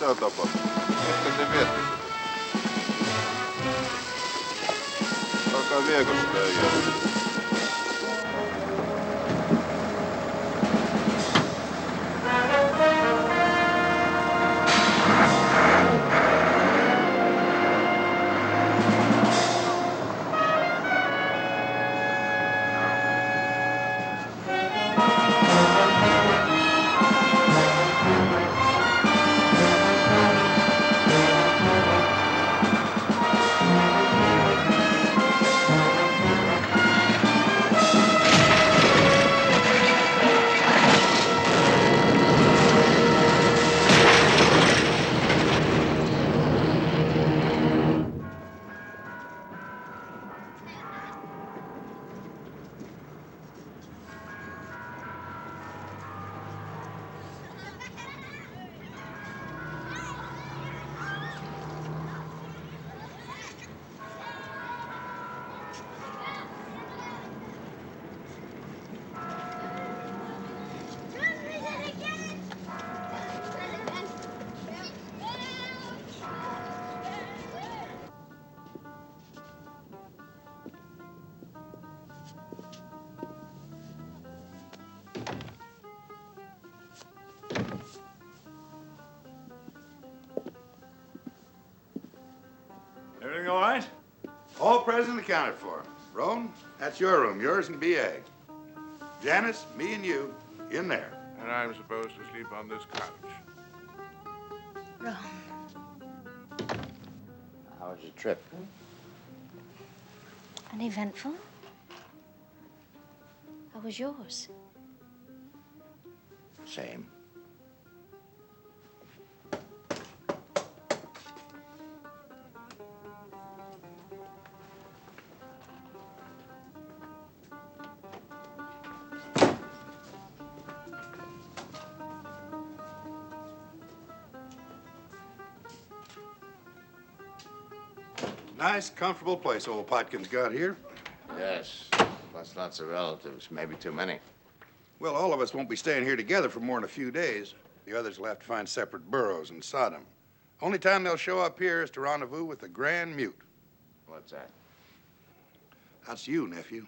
[SPEAKER 13] Mitä tapahtuu? Ehkä te viette sitä? Alkaa viekö sitä ei jää?
[SPEAKER 12] accounted for. Rone, that's your room, yours and B.A. Janice, me and you, in there.
[SPEAKER 3] And I'm supposed to sleep on this couch.
[SPEAKER 19] Rone.
[SPEAKER 11] How was your trip?
[SPEAKER 19] Uneventful. How was yours?
[SPEAKER 11] Same.
[SPEAKER 12] Nice, comfortable place old Potkin's got here.
[SPEAKER 11] Yes, plus lots of relatives, maybe too many.
[SPEAKER 12] Well, all of us won't be staying here together for more than a few days. The others will have to find separate burrows in Sodom. Only time they'll show up here is to rendezvous with the Grand Mute.
[SPEAKER 11] What's that?
[SPEAKER 12] That's you, nephew.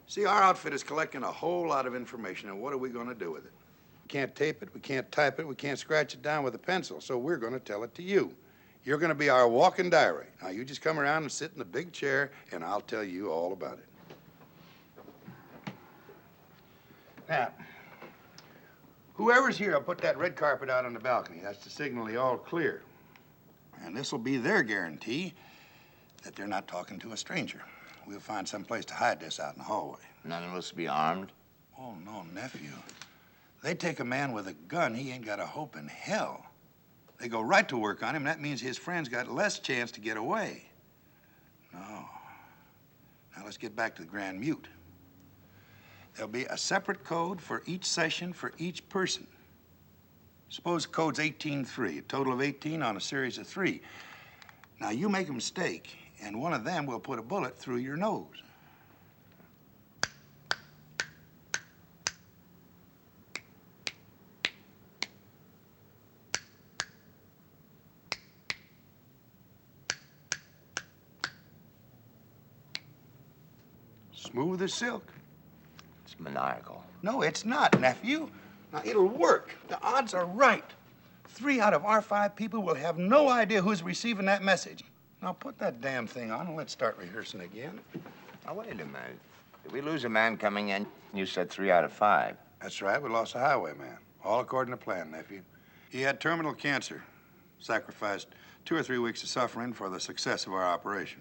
[SPEAKER 12] See, our outfit is collecting a whole lot of information, and what are we going to do with it? We can't tape it, we can't type it, we can't scratch it down with a pencil, so we're going to tell it to you. You're going to be our walking diary. Now, you just come around and sit in the big chair, and I'll tell you all about it. Now, whoever's here will put that red carpet out on the balcony. That's to signal the all clear. And this will be their guarantee that they're not talking to a stranger. We'll find some place to hide this out in the hallway.
[SPEAKER 11] None of us be armed?
[SPEAKER 12] Oh, no, nephew. They take a man with a gun, he ain't got a hope in hell. They go right to work on him, and that means his friends got less chance to get away. No. Now, let's get back to the Grand Mute. There'll be a separate code for each session for each person. Suppose the code's 18-3, a total of 18 on a series of 3. Now, you make a mistake, and one of them will put a bullet through your nose. Smooth as silk.
[SPEAKER 11] It's maniacal.
[SPEAKER 12] No, it's not, nephew. Now, it'll work. The odds are right. 3 out of our 5 people will have no idea who's receiving that message. Now, put that damn thing on and let's start rehearsing again.
[SPEAKER 11] Now, wait a minute. Did we lose a man coming in? You said 3 out of 5.
[SPEAKER 12] That's right. We lost a highwayman. All according to plan, nephew. He had terminal cancer. Sacrificed 2 or 3 weeks of suffering for the success of our operation.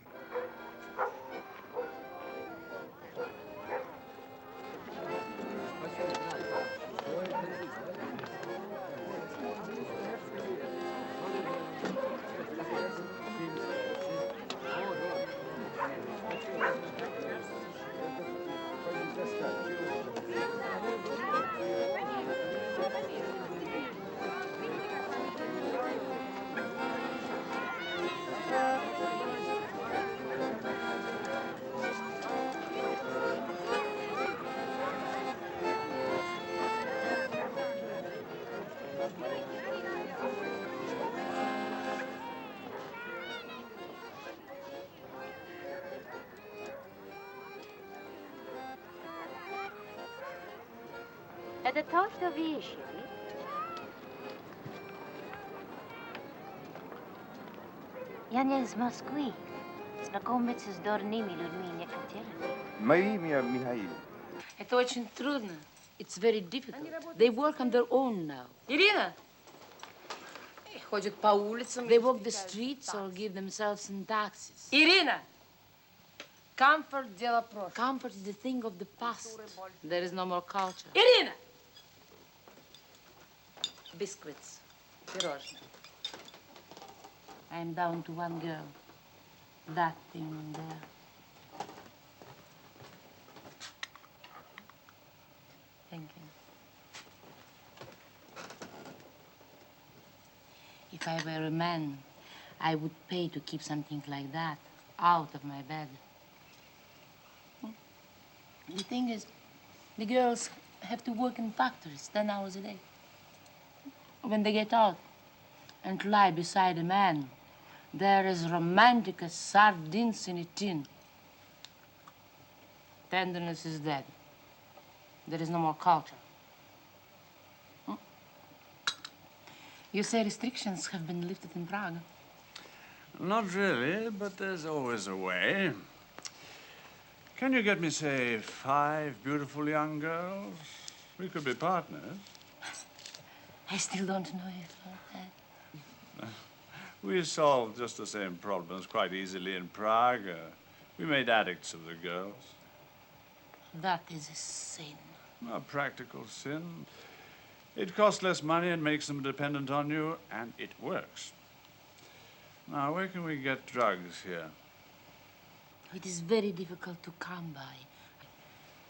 [SPEAKER 19] Это то, что вы ищете? Я не из Москвы. Знакомиться с дурными людьми не хотела.
[SPEAKER 8] Мое имя Михаил.
[SPEAKER 5] Это очень трудно. It's very difficult. They work on their own now. Ирина! Ходят по улицам. They walk the streets or give themselves in taxis. Ирина! Comfort – дело прошлого. Comfort is the thing of the past. There is no more culture. Ирина! Biscuits. Пирожные. I'm down to one girl. That thing there. Thank you. If I were a man, I would pay to keep something like that out of my bed. The thing is, the girls have to work in factories 10 hours a day. When they get out and lie beside a man, they're as romantic as sardines in a tin. Tenderness is dead. There is no more culture. You say restrictions have been lifted in Prague.
[SPEAKER 14] Not really, but there's always a way. Can you get me, say, 5 beautiful young girls? We could be partners.
[SPEAKER 19] I still don't know if
[SPEAKER 14] We solved just the same problems quite easily in Prague. We made addicts of the girls.
[SPEAKER 19] that is a sin.
[SPEAKER 14] A practical sin. It costs less money and makes them dependent on you, and it works. Now, where can we get drugs here?
[SPEAKER 19] It is very difficult to come by.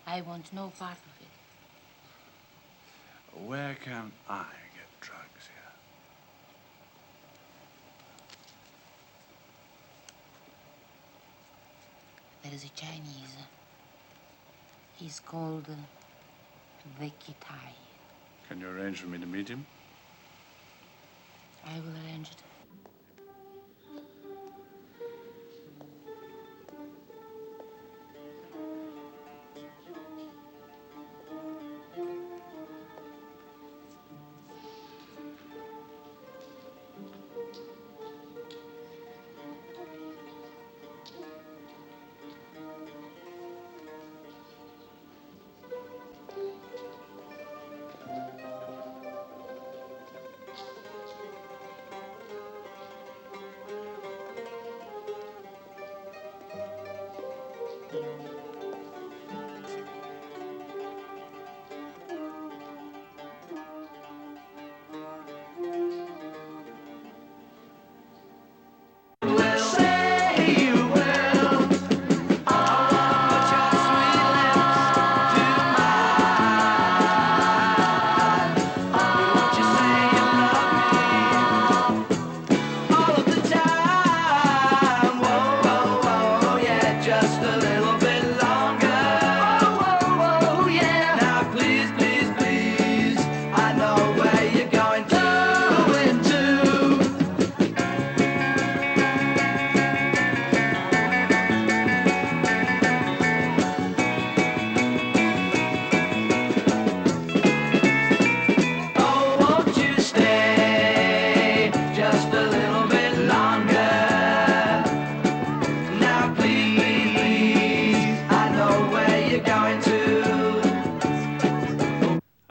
[SPEAKER 19] I want no part of it.
[SPEAKER 14] Where can I get drugs here?
[SPEAKER 19] There is a Chinese. He's called the Kitai.
[SPEAKER 14] Can you arrange for me to meet him?
[SPEAKER 19] I will arrange it.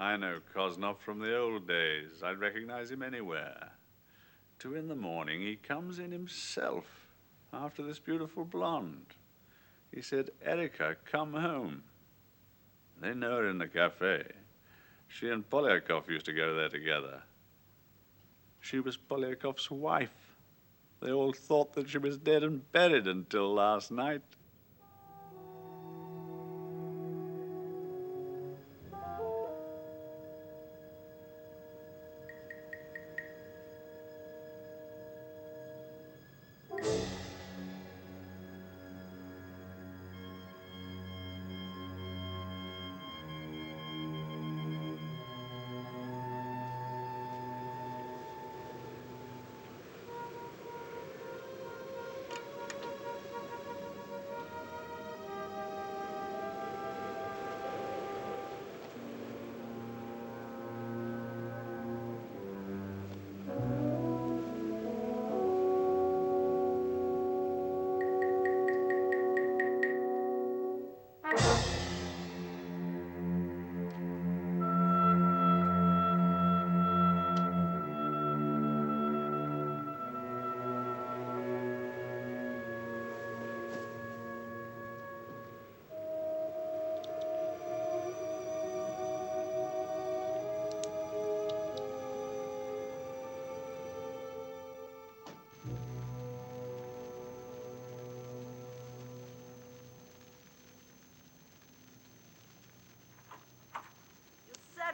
[SPEAKER 14] I know Kosnov from the old days. I'd recognize him anywhere. 2 in the morning, he comes in himself after this beautiful blonde. He said, Erika, come home. They know her in the cafe. She and Polyakov used to go there together. She was Polyakov's wife. They all thought that she was dead and buried until last night.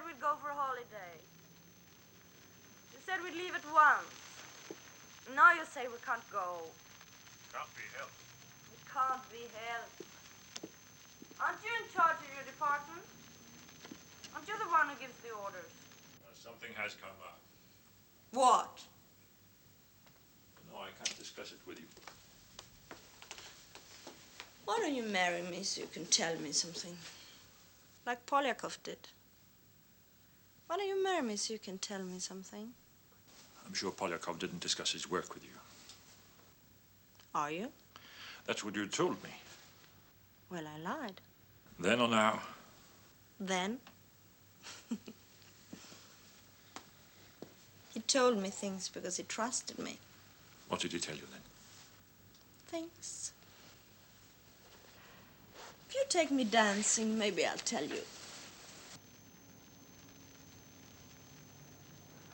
[SPEAKER 7] We'd go for a holiday. You said we'd leave at once. Now you say we can't go.
[SPEAKER 1] Can't be helped.
[SPEAKER 7] It can't be helped. Aren't you in charge of your department? Aren't you the one who gives the orders?
[SPEAKER 1] Something has come up.
[SPEAKER 7] What?
[SPEAKER 1] No, I can't discuss it with you.
[SPEAKER 7] Why don't you marry me so you can tell me something? Like Polyakov did. Why don't you marry me so you can tell me something?
[SPEAKER 1] I'm sure Polyakov didn't discuss his work with you.
[SPEAKER 7] Are you?
[SPEAKER 9] That's what you told me.
[SPEAKER 7] Well, I lied.
[SPEAKER 9] Then or now?
[SPEAKER 7] Then? He told me things because he trusted me.
[SPEAKER 9] What did he tell you then?
[SPEAKER 7] Things. If you take me dancing, maybe I'll tell you.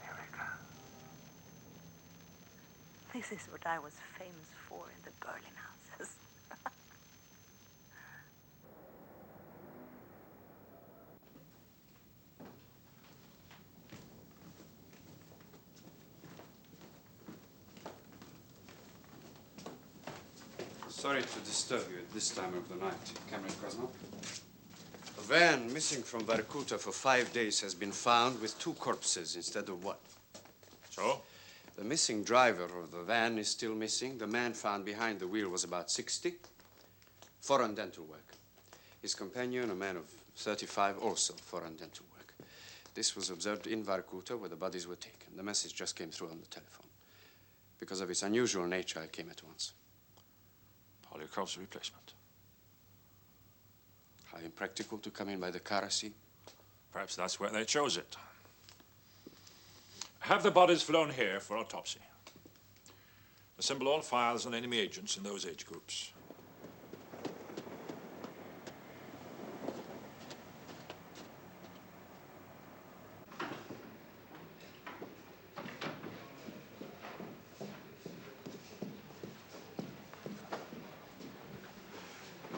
[SPEAKER 10] Erika. This is what I was famous for in the Berlin houses.
[SPEAKER 15] Sorry to disturb you at this time of the night, Comrade Kosnov. A van missing from Vorkuta for 5 days has been found with 2 corpses instead of 1.
[SPEAKER 9] So?
[SPEAKER 15] The missing driver of the van is still missing. The man found behind the wheel was about 60, foreign dental work. His companion, a man of 35, also foreign dental work. This was observed in Vorkuta where the bodies were taken. The message just came through on the telephone. Because of its unusual nature, I came at once.
[SPEAKER 9] Polyakov's replacement.
[SPEAKER 15] How impractical to come in by the car, I see.
[SPEAKER 9] Perhaps that's where they chose it. Have the bodies flown here for autopsy. Assemble all files on enemy agents in those age groups.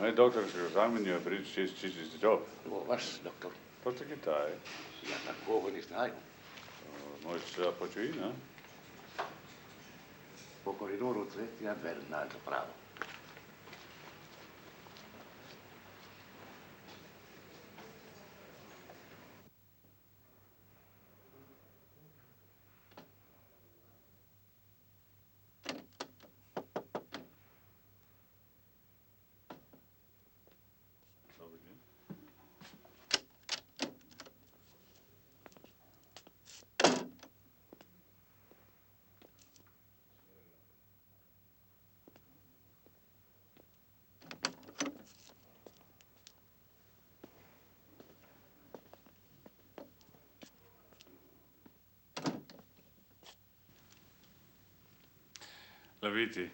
[SPEAKER 14] My doctor says I'm in your bridge, she's the job.
[SPEAKER 24] Ваш доктор.
[SPEAKER 14] Просто Китай.
[SPEAKER 24] Я такого не знаю.
[SPEAKER 14] Может, почуина?
[SPEAKER 24] По коридору третья дверь направо.
[SPEAKER 14] Laviti.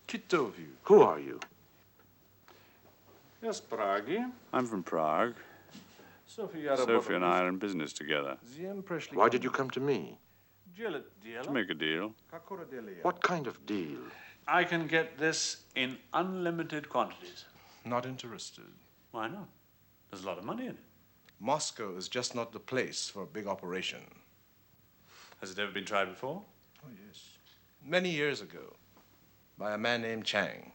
[SPEAKER 14] Kito of you.
[SPEAKER 25] Who are you?
[SPEAKER 14] Yes, Prague. I'm from Prague. Sophie and I are in business together.
[SPEAKER 25] Why did you come to me?
[SPEAKER 14] To make a deal.
[SPEAKER 25] What kind of deal?
[SPEAKER 14] I can get this in unlimited quantities.
[SPEAKER 26] Not interested.
[SPEAKER 14] Why not? There's a lot of money in it.
[SPEAKER 26] Moscow is just not the place for a big operation.
[SPEAKER 14] Has it ever been tried before?
[SPEAKER 26] Oh, yes. Many years ago, by a man named Chang.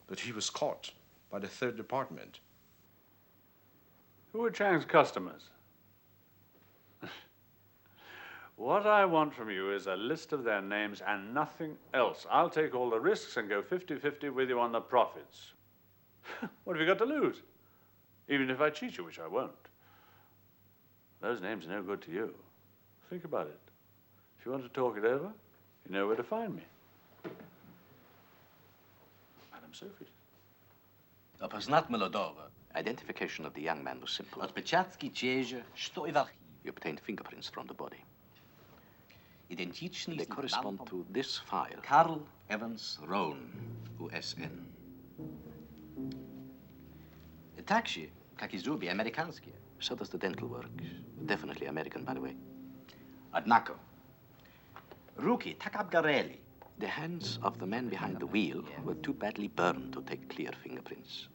[SPEAKER 26] But he was caught by the 3rd Department.
[SPEAKER 14] Who are Chang's customers? What I want from you is a list of their names and nothing else. I'll take all the risks and go 50-50 with you on the profits. What have you got to lose? Even if I cheat you, which I won't. Those names are no good to you. Think about it. If you want to talk it over, you know where to find me. Madam Sophie.
[SPEAKER 27] Опознать молодого. Identification of the young man was simple. Отпечатки тежи, что и в архиве. We obtained fingerprints from the body. They correspond to this file. Karl Evans Rone, USN. Taxi, как и зубы, американские. So does the dental work. Definitely American, by the way. Однако, руки так обгорели. The hands of the man behind the wheel were too badly burned to take clear fingerprints.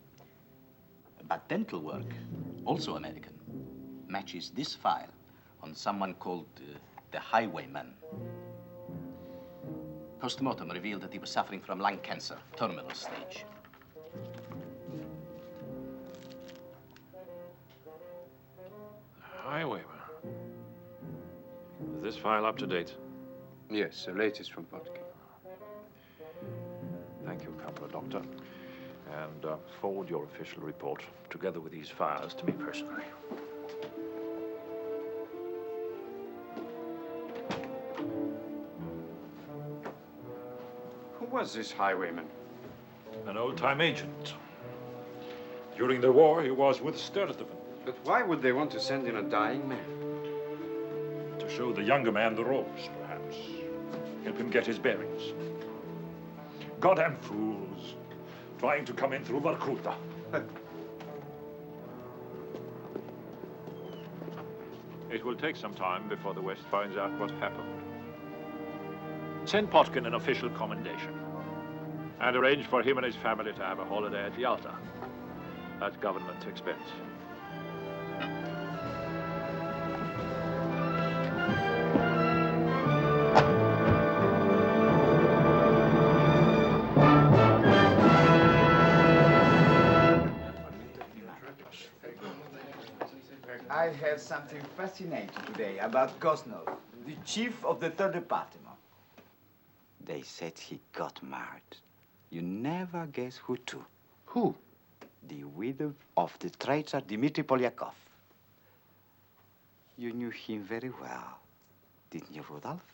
[SPEAKER 27] But dental work, also American, matches this file on someone called the Highwayman. Postmortem revealed that he was suffering from lung cancer, terminal stage.
[SPEAKER 9] Highwayman. Is this file up to date?
[SPEAKER 15] Yes, the latest from Potkin.
[SPEAKER 9] Thank you, Couple Doctor. And forward your official report, together with these files, to me personally.
[SPEAKER 15] Who was this highwayman?
[SPEAKER 9] An old-time agent. During the war, he was with Sturtevant.
[SPEAKER 15] But why would they want to send in a dying man?
[SPEAKER 9] To show the younger man the ropes, perhaps. Help him get his bearings. Goddamn fools. Trying to come in through Vorkuta. It will take some time before the West finds out what happened. Send Potkin an official commendation. And arrange for him and his family to have a holiday at Yalta. At government expense.
[SPEAKER 2] I heard something fascinating today about Kosnov, the chief of the third department. They said he got married. You never guess who to.
[SPEAKER 25] Who?
[SPEAKER 2] The widow of the traitor Dmitry Polyakov. You knew him very well, didn't you, Rudolph?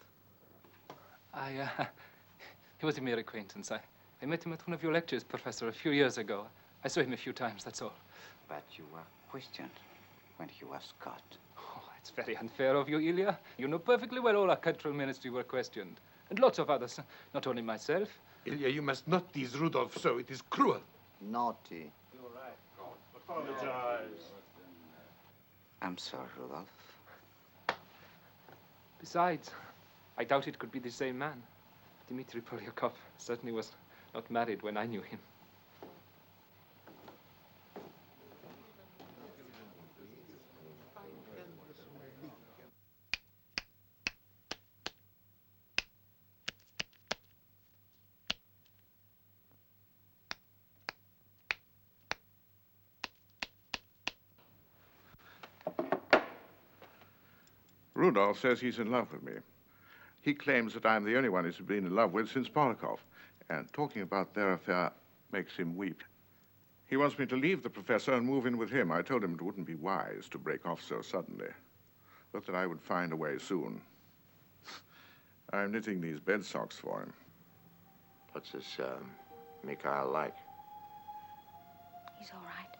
[SPEAKER 4] He was a mere acquaintance. I met him at one of your lectures, Professor, a few years ago. I saw him a few times, that's all.
[SPEAKER 2] But you were questioned when he was caught.
[SPEAKER 4] Oh, it's very unfair of you, Ilya. You know perfectly well all our cultural ministry were questioned. And lots of others, not only myself.
[SPEAKER 25] Ilya, you must not tease Rudolph so. It is cruel.
[SPEAKER 2] Naughty.
[SPEAKER 25] You're right. Apologize.
[SPEAKER 2] I'm sorry, Rudolph.
[SPEAKER 4] Besides, I doubt it could be the same man. Dmitry Polyakov certainly was not married when I knew him.
[SPEAKER 3] Rudolph says he's in love with me. He claims that I'm the only one he's been in love with since Polakov. And talking about their affair makes him weep. He wants me to leave the professor and move in with him. I told him it wouldn't be wise to break off so suddenly, but that I would find a way soon. I'm knitting these bed socks for him.
[SPEAKER 11] What's this, Mikhail like?
[SPEAKER 19] He's all right.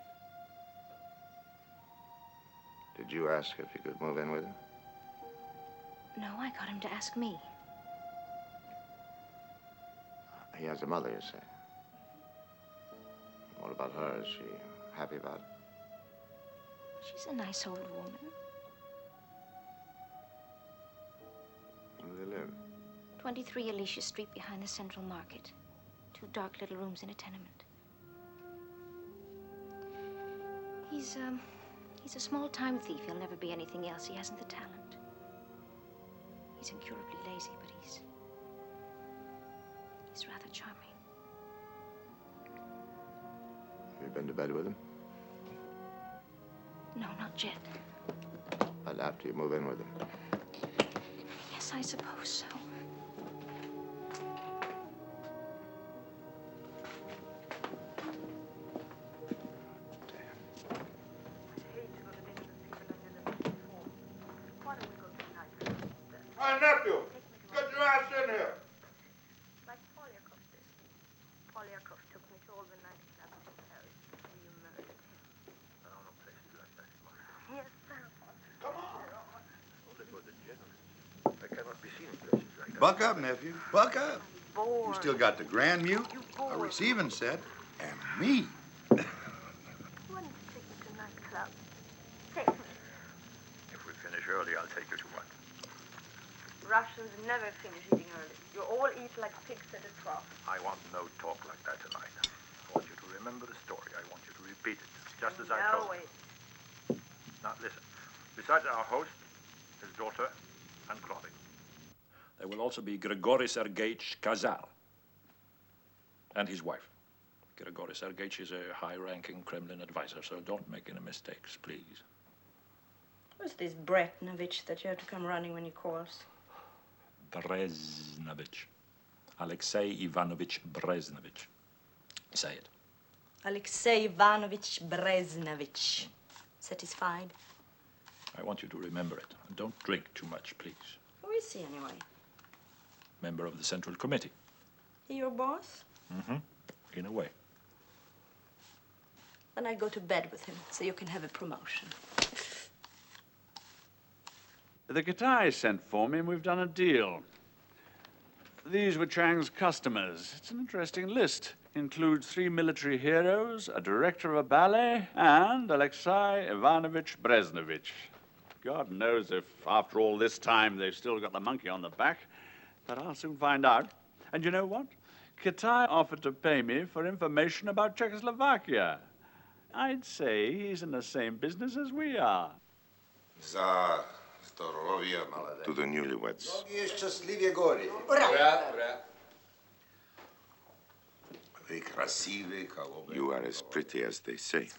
[SPEAKER 11] Did you ask if you could move in with him?
[SPEAKER 19] No, I got him to ask me.
[SPEAKER 11] He has a mother, you say. What about her? Is she happy about it?
[SPEAKER 19] She's a nice old woman.
[SPEAKER 11] Where do they live?
[SPEAKER 19] 23 Alicia Street behind the Central Market. 2 dark little rooms in a tenement. He's a small-time thief. He'll never be anything else. He hasn't the talent. He's incurably lazy, but he's rather charming.
[SPEAKER 11] Have you been to bed with him?
[SPEAKER 19] No, not yet.
[SPEAKER 11] But after you move in with him?
[SPEAKER 19] Yes, I suppose so.
[SPEAKER 3] Hi, Nephew. Get your ass in here.
[SPEAKER 10] Like Polyakov did. Polyakov took me to all the nightclubs in Paris where you murdered him. There are no places like that anymore. Yes, sir.
[SPEAKER 3] Come on.
[SPEAKER 25] Well, it was a generous. I cannot be seen in places like that.
[SPEAKER 12] Buck up, nephew. Buck up.
[SPEAKER 10] Bored.
[SPEAKER 12] You still got the grand mute, a receiving set, and me.
[SPEAKER 10] Why don't you take me to a nightclub? Take me.
[SPEAKER 25] If we finish early, I'll take you to one.
[SPEAKER 10] Russians never finish eating early. You all eat like pigs at a trough.
[SPEAKER 25] I want no talk like that tonight. I want you to remember the story. I want you to repeat it, just as I told you.
[SPEAKER 10] Wait.
[SPEAKER 25] Now, listen. Besides our host, his daughter, and clothing.
[SPEAKER 9] There will also be Grigory Sergeyevich Kazar and his wife. Grigory Sergeyevich is a high-ranking Kremlin advisor, so don't make any mistakes, please.
[SPEAKER 7] Who's this Bretnovich that you have to come running when he calls?
[SPEAKER 9] Breznovich. Alexei Ivanovich Breznovich. Say it.
[SPEAKER 7] Alexei Ivanovich Brezhnovich. Satisfied?
[SPEAKER 9] I want you to remember it. And don't drink too much, please.
[SPEAKER 7] Who is he anyway?
[SPEAKER 9] Member of the Central Committee.
[SPEAKER 7] He your boss?
[SPEAKER 9] Mm-hmm. In a way.
[SPEAKER 7] Then I go to bed with him so you can have a promotion.
[SPEAKER 14] The guitar is sent for me and we've done a deal. These were Chang's customers. It's an interesting list. Includes 3 military heroes, a director of a ballet, and Alexei Ivanovich Brezhnovich. God knows if, after all this time, they've still got the monkey on the back. But I'll soon find out. And you know what? Kitai offered to pay me for information about Czechoslovakia. I'd say he's in the same business as we are.
[SPEAKER 3] To the newlyweds. You are as pretty as they say.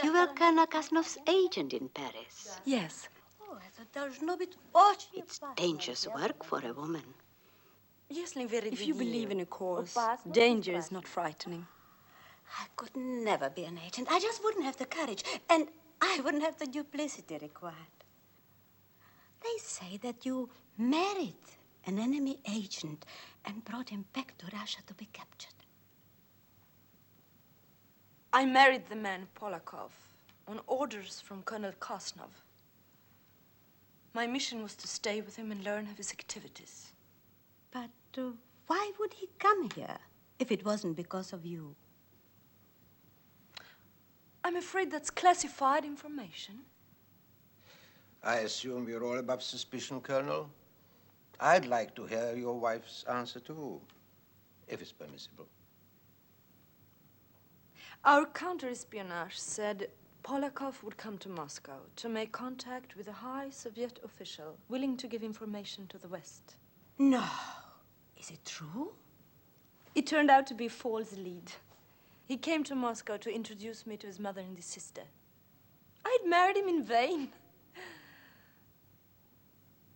[SPEAKER 6] You were Colonel Kosnov's agent in Paris.
[SPEAKER 7] Yes.
[SPEAKER 6] It's dangerous work for a woman.
[SPEAKER 7] If you believe in a cause, danger is not frightening.
[SPEAKER 6] I could never be an agent. I just wouldn't have the courage, and I wouldn't have the duplicity required. They say that you married an enemy agent and brought him back to Russia to be captured.
[SPEAKER 7] I married the man Polakov on orders from Colonel Kosnov. My mission was to stay with him and learn of his activities.
[SPEAKER 6] But why would he come here if it wasn't because of you?
[SPEAKER 7] I'm afraid that's classified information.
[SPEAKER 16] I assume you're all above suspicion, Colonel. I'd like to hear your wife's answer too, if it's permissible.
[SPEAKER 7] Our counter-espionage said Polakov would come to Moscow to make contact with a high Soviet official willing to give information to the West.
[SPEAKER 6] No. Is it true?
[SPEAKER 7] It turned out to be a false lead. He came to Moscow to introduce me to his mother and his sister. I'd married him in vain.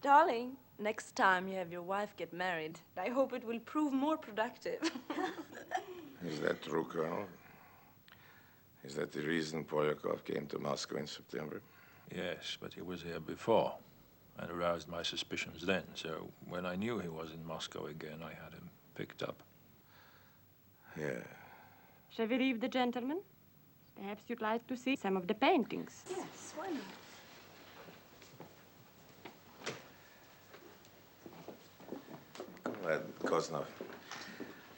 [SPEAKER 7] Darling, next time you have your wife get married, I hope it will prove more productive.
[SPEAKER 3] Is that true, Colonel? Is that the reason Polyakov came to Moscow in September?
[SPEAKER 9] Yes, but he was here before and aroused my suspicions then. So when I knew he was in Moscow again, I had him picked up.
[SPEAKER 3] Yeah.
[SPEAKER 17] Shall we leave the gentleman? Perhaps you'd like to see some of the paintings.
[SPEAKER 7] Yes, why not?
[SPEAKER 11] Kosnov,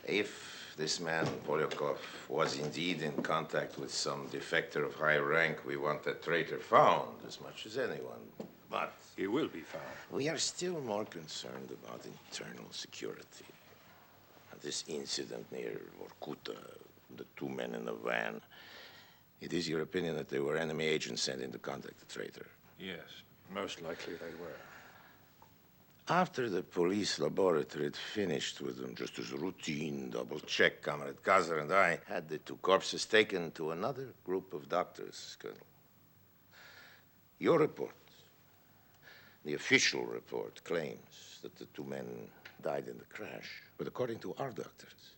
[SPEAKER 11] if this man, Polyakov, was indeed in contact with some defector of high rank, we want that traitor found as much as anyone. But
[SPEAKER 9] he will be found.
[SPEAKER 11] We are still more concerned about internal security. This incident near Vorkuta, the 2 men in the van, it is your opinion that they were enemy agents sent in to contact the traitor?
[SPEAKER 9] Yes, most likely they were.
[SPEAKER 11] After the police laboratory had finished with them, just as a routine double check, Comrade Kazar and I had the 2 corpses taken to another group of doctors, Colonel. Your report, the official report, claims that the 2 men died in the crash. But according to our doctors,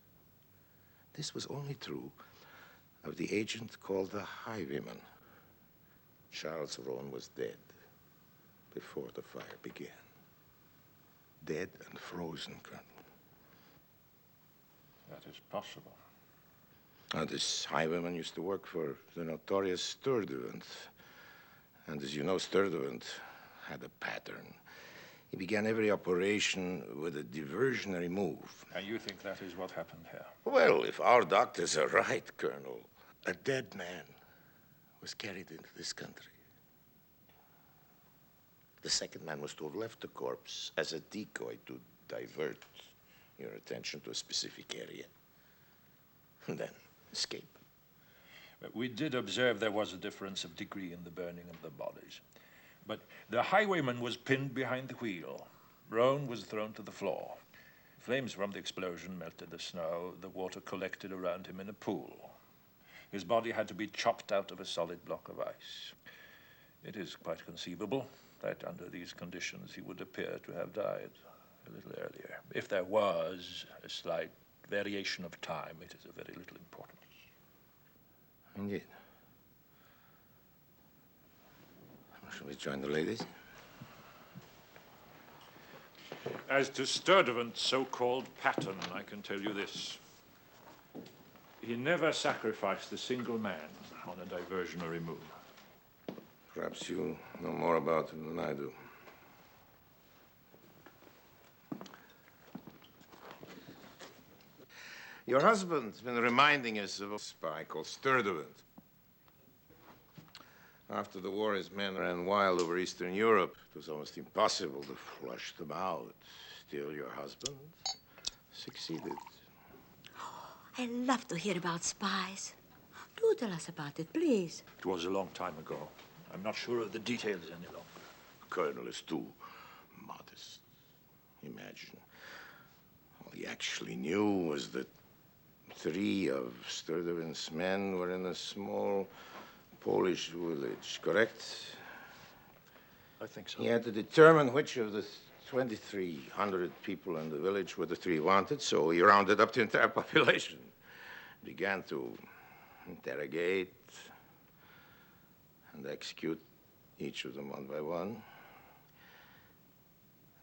[SPEAKER 11] this was only true of the agent called the Highwayman. Charles Rone was dead before the fire began. Dead and frozen, Colonel.
[SPEAKER 9] That is possible.
[SPEAKER 11] Now, this highwayman used to work for the notorious Sturdivant. And as you know, Sturdivant had a pattern. He began every operation with a diversionary move.
[SPEAKER 9] And you think that is what happened here?
[SPEAKER 11] Well, if our doctors are right, Colonel, a dead man was carried into this country. The second man was to have left the corpse as a decoy to divert your attention to a specific area. And then escape.
[SPEAKER 9] But we did observe there was a difference of degree in the burning of the bodies. But the highwayman was pinned behind the wheel. Rone was thrown to the floor. Flames from the explosion melted the snow. The water collected around him in a pool. His body had to be chopped out of a solid block of ice. It is quite conceivable that under these conditions he would appear to have died a little earlier, if there was a slight variation of time, it is of very little importance.
[SPEAKER 11] Indeed. Shall we join the ladies?
[SPEAKER 9] As to Sturtevant's so-called pattern, I can tell you this. He never sacrificed a single man on a diversionary move.
[SPEAKER 11] Perhaps you know more about it than I do. Your husband's been reminding us of a spy called Sturtevant. After the war, his men ran wild over Eastern Europe. It was almost impossible to flush them out. Still, your husband succeeded.
[SPEAKER 6] I love to hear about spies. Do tell us about it, please.
[SPEAKER 9] It was a long time ago. I'm not sure of the details any longer.
[SPEAKER 11] Colonel is too modest. Imagine. All he actually knew was that 3 of Sturtevant's men were in a small Polish village, correct?
[SPEAKER 9] I think so.
[SPEAKER 11] He had to determine which of the 2,300 people in the village were the 3 wanted, so he rounded up the entire population. Began to interrogate and execute each of them one by one.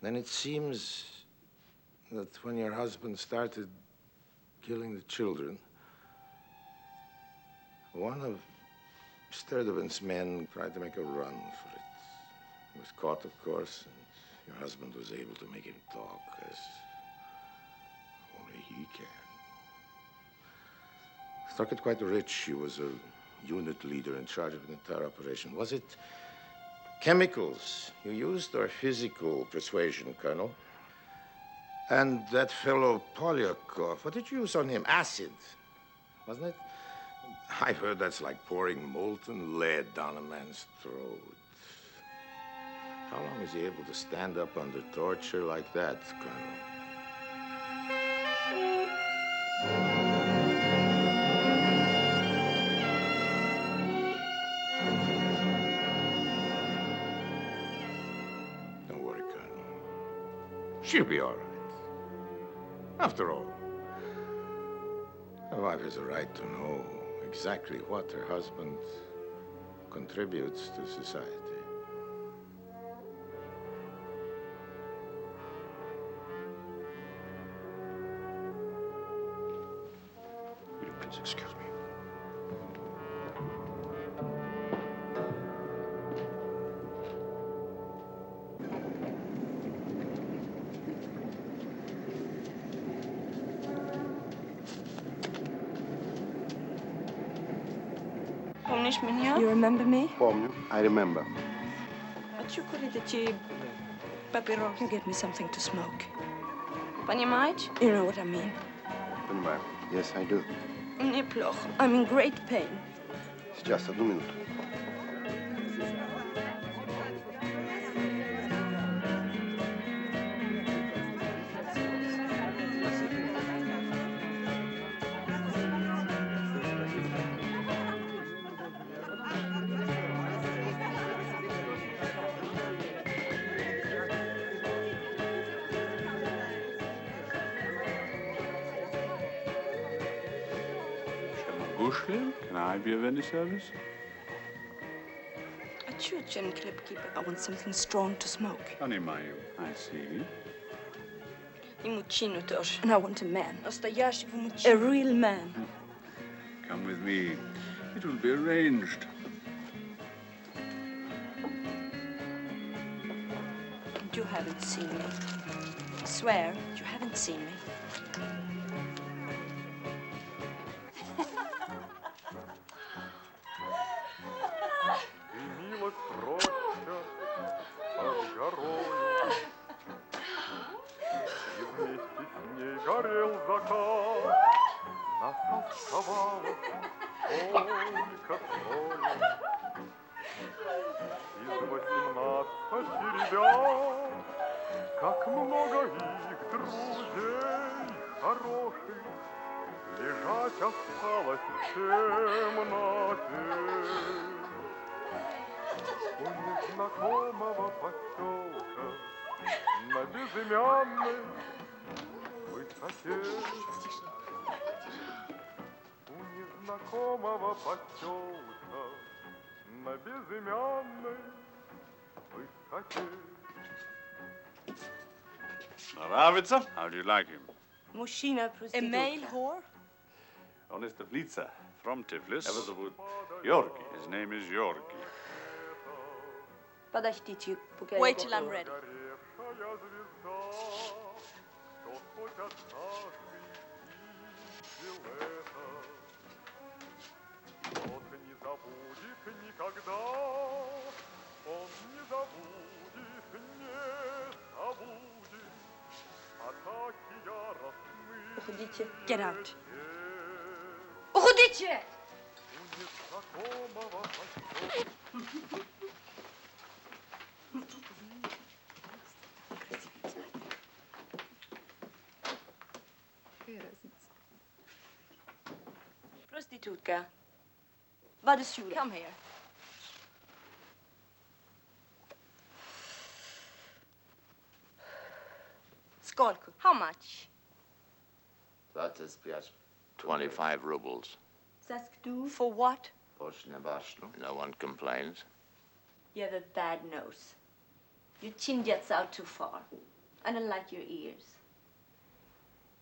[SPEAKER 11] Then it seems that when your husband started killing the children, one of Sturtevant's men tried to make a run for it. He was caught, of course, and your husband was able to make him talk as only he can. Struck it quite rich. He was a unit leader in charge of the entire operation. Was it chemicals you used or physical persuasion, Colonel? And that fellow Polyakov, what did you use on him? Acid, wasn't it? I've heard that's like pouring molten lead down a man's throat. How long was he able to stand up under torture like that, Colonel? Don't worry, Colonel. She'll be all right. After all, a wife has a right to know exactly what her husband contributes to society.
[SPEAKER 9] Will you please excuse me?
[SPEAKER 7] You remember me?
[SPEAKER 12] Помню. I remember.
[SPEAKER 7] You get me something to smoke. Понимаете? You know what I mean.
[SPEAKER 12] Понимаю. Yes, I do.
[SPEAKER 7] Мне плохо. I'm in great pain.
[SPEAKER 12] Сейчас, 1 минуту.
[SPEAKER 14] Can I be of any service?
[SPEAKER 7] I want something strong to smoke.
[SPEAKER 14] Понимаю. I see.
[SPEAKER 7] И мужчину тоже. And I want a man. Настоящего мужчину. A real man.
[SPEAKER 14] Come with me. It will be arranged.
[SPEAKER 7] You haven't seen me. I swear, you haven't seen me.
[SPEAKER 25] Горел закат, нас оставалось только трое. Из 18 ребят, как много их друзей хороших, лежать осталось в темноте. У незнакомого поселка на безымянной
[SPEAKER 8] высоте, у незнакомого поселка на безымянной высоте.
[SPEAKER 14] Nravitsa, how do you like him?
[SPEAKER 7] Mushina prostitutka. A male whore?
[SPEAKER 14] On is Tivlitsa, from Tiflis. Ever the wood. Yorgi. His name is Yorgi.
[SPEAKER 7] Wait till I'm ready. Get out. Уходите! Prostitutka. Vad är sur? Come here. Skolku. How much?
[SPEAKER 11] That is just 25 rubles.
[SPEAKER 7] Saskdu. For what?
[SPEAKER 11] No one complains.
[SPEAKER 7] You have a bad nose. Your chin gets out too far. I don't like your ears.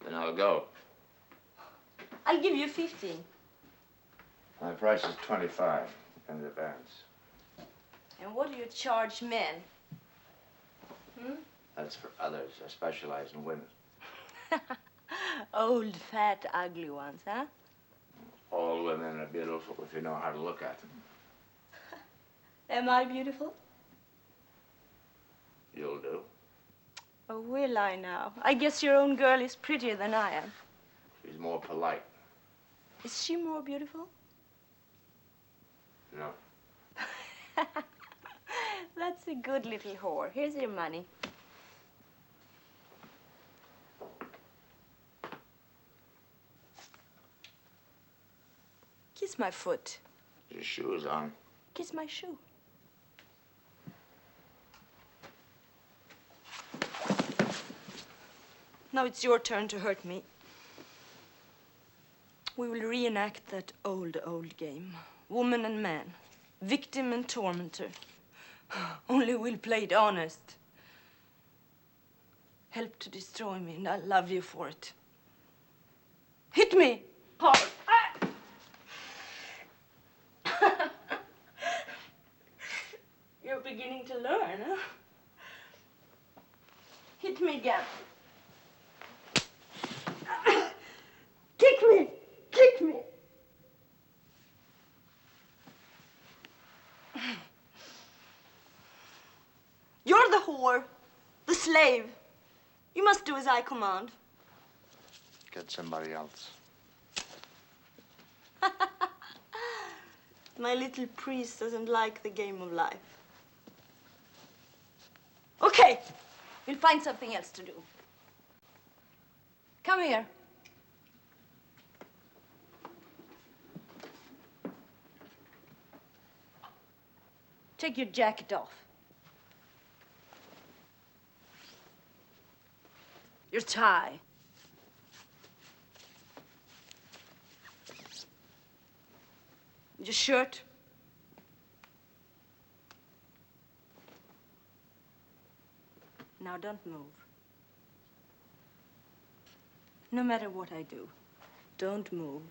[SPEAKER 11] Then I'll go.
[SPEAKER 7] I'll give you 15.
[SPEAKER 11] My price is 25 in advance.
[SPEAKER 7] And what do you charge men? Hmm?
[SPEAKER 11] That's for others. I specialize in women.
[SPEAKER 7] Old, fat, ugly ones, huh?
[SPEAKER 11] All women are beautiful if you know how to look at them.
[SPEAKER 7] Am I beautiful?
[SPEAKER 11] You'll do.
[SPEAKER 7] Oh, will I now? I guess your own girl is prettier than I am.
[SPEAKER 11] She's more polite.
[SPEAKER 7] Is she more beautiful?
[SPEAKER 11] No.
[SPEAKER 7] That's a good little whore. Here's your money. Kiss my foot.
[SPEAKER 11] Your shoes on.
[SPEAKER 7] Kiss my shoe. Now it's your turn to hurt me. We will reenact that old game. Woman and man. Victim and tormentor. Only we'll play it honest. Help to destroy me, and I'll love you for it. Hit me! Hard. You're beginning to learn, huh? Hit me again. Kick me! Kick me! You're the whore, the slave. You must do as I command.
[SPEAKER 11] Get somebody else.
[SPEAKER 7] My little priest doesn't like the game of life. Okay, we'll find something else to do. Come here. Take your jacket off. Your tie. Your shirt. Now don't move. No matter what I do, don't move.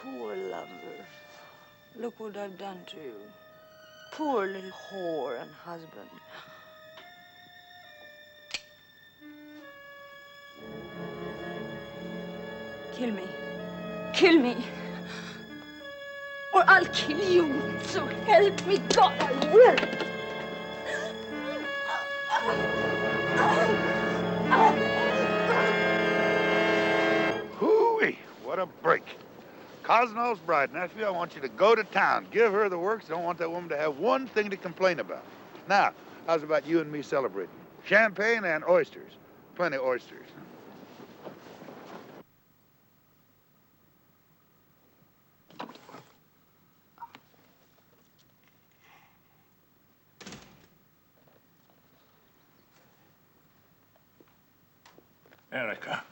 [SPEAKER 7] Poor lover. Look what I've done to you. Poor little whore and husband. Kill me. Kill me. or I'll kill you. So help me God, I will.
[SPEAKER 5] Hooey, what a break. Kosnov's bride, nephew, I want you to go to town. Give her the works. I don't want that woman to have one thing to complain about. Now, how's about you and me celebrating? Champagne and oysters. Plenty of oysters.
[SPEAKER 9] Erika.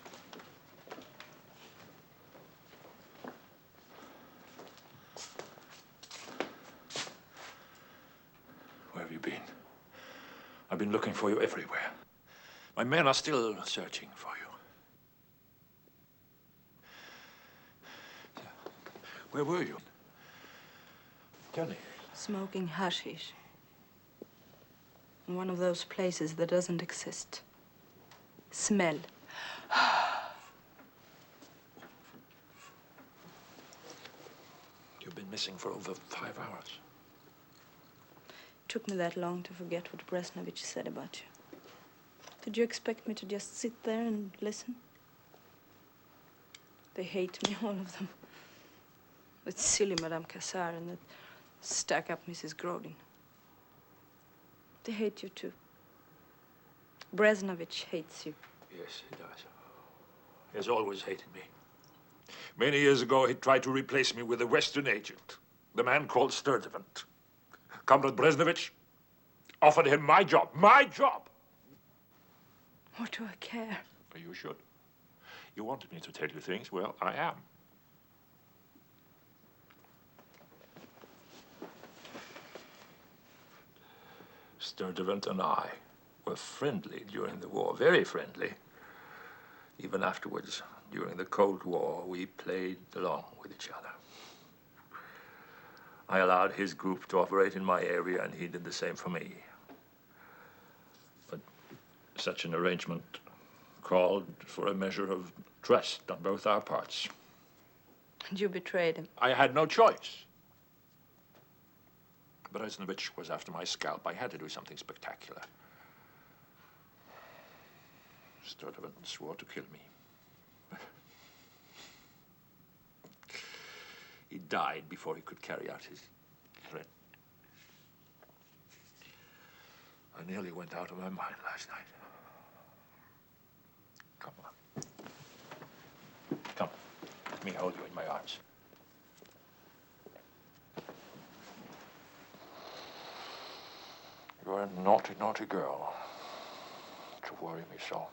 [SPEAKER 9] Where have you been? I've been looking for you everywhere. My men are still searching for you. Where were you? Tell me.
[SPEAKER 7] Smoking hashish. In one of those places that doesn't exist. Smell.
[SPEAKER 9] You've been missing for over 5 hours.
[SPEAKER 7] Took me that long to forget what Bresnovich said about you. Did you expect me to just sit there and listen? They hate me, all of them. That silly Madame Cassar and that stuck-up Mrs. Grodin. They hate you, too. Bresnovich hates you.
[SPEAKER 9] Yes, he does. He has always hated me. Many years ago, he tried to replace me with a Western agent, the man called Sturdivant. Comrade Bresnovich offered him my job. My job!
[SPEAKER 7] What do I care?
[SPEAKER 9] You should. You wanted me to tell you things. Well, I am. Sturdivant and I were friendly during the war, very friendly. Even afterwards, during the Cold War, we played along with each other. I allowed his group to operate in my area, and he did the same for me. But such an arrangement called for a measure of trust on both our parts.
[SPEAKER 7] And you betrayed him.
[SPEAKER 9] I had no choice. Bresnovich was after my scalp. I had to do something spectacular. Sturdivant swore to kill me. He died before he could carry out his threat. I nearly went out of my mind last night. Come on. Come. Let me hold you in my arms. You're a naughty, naughty girl. To worry me so.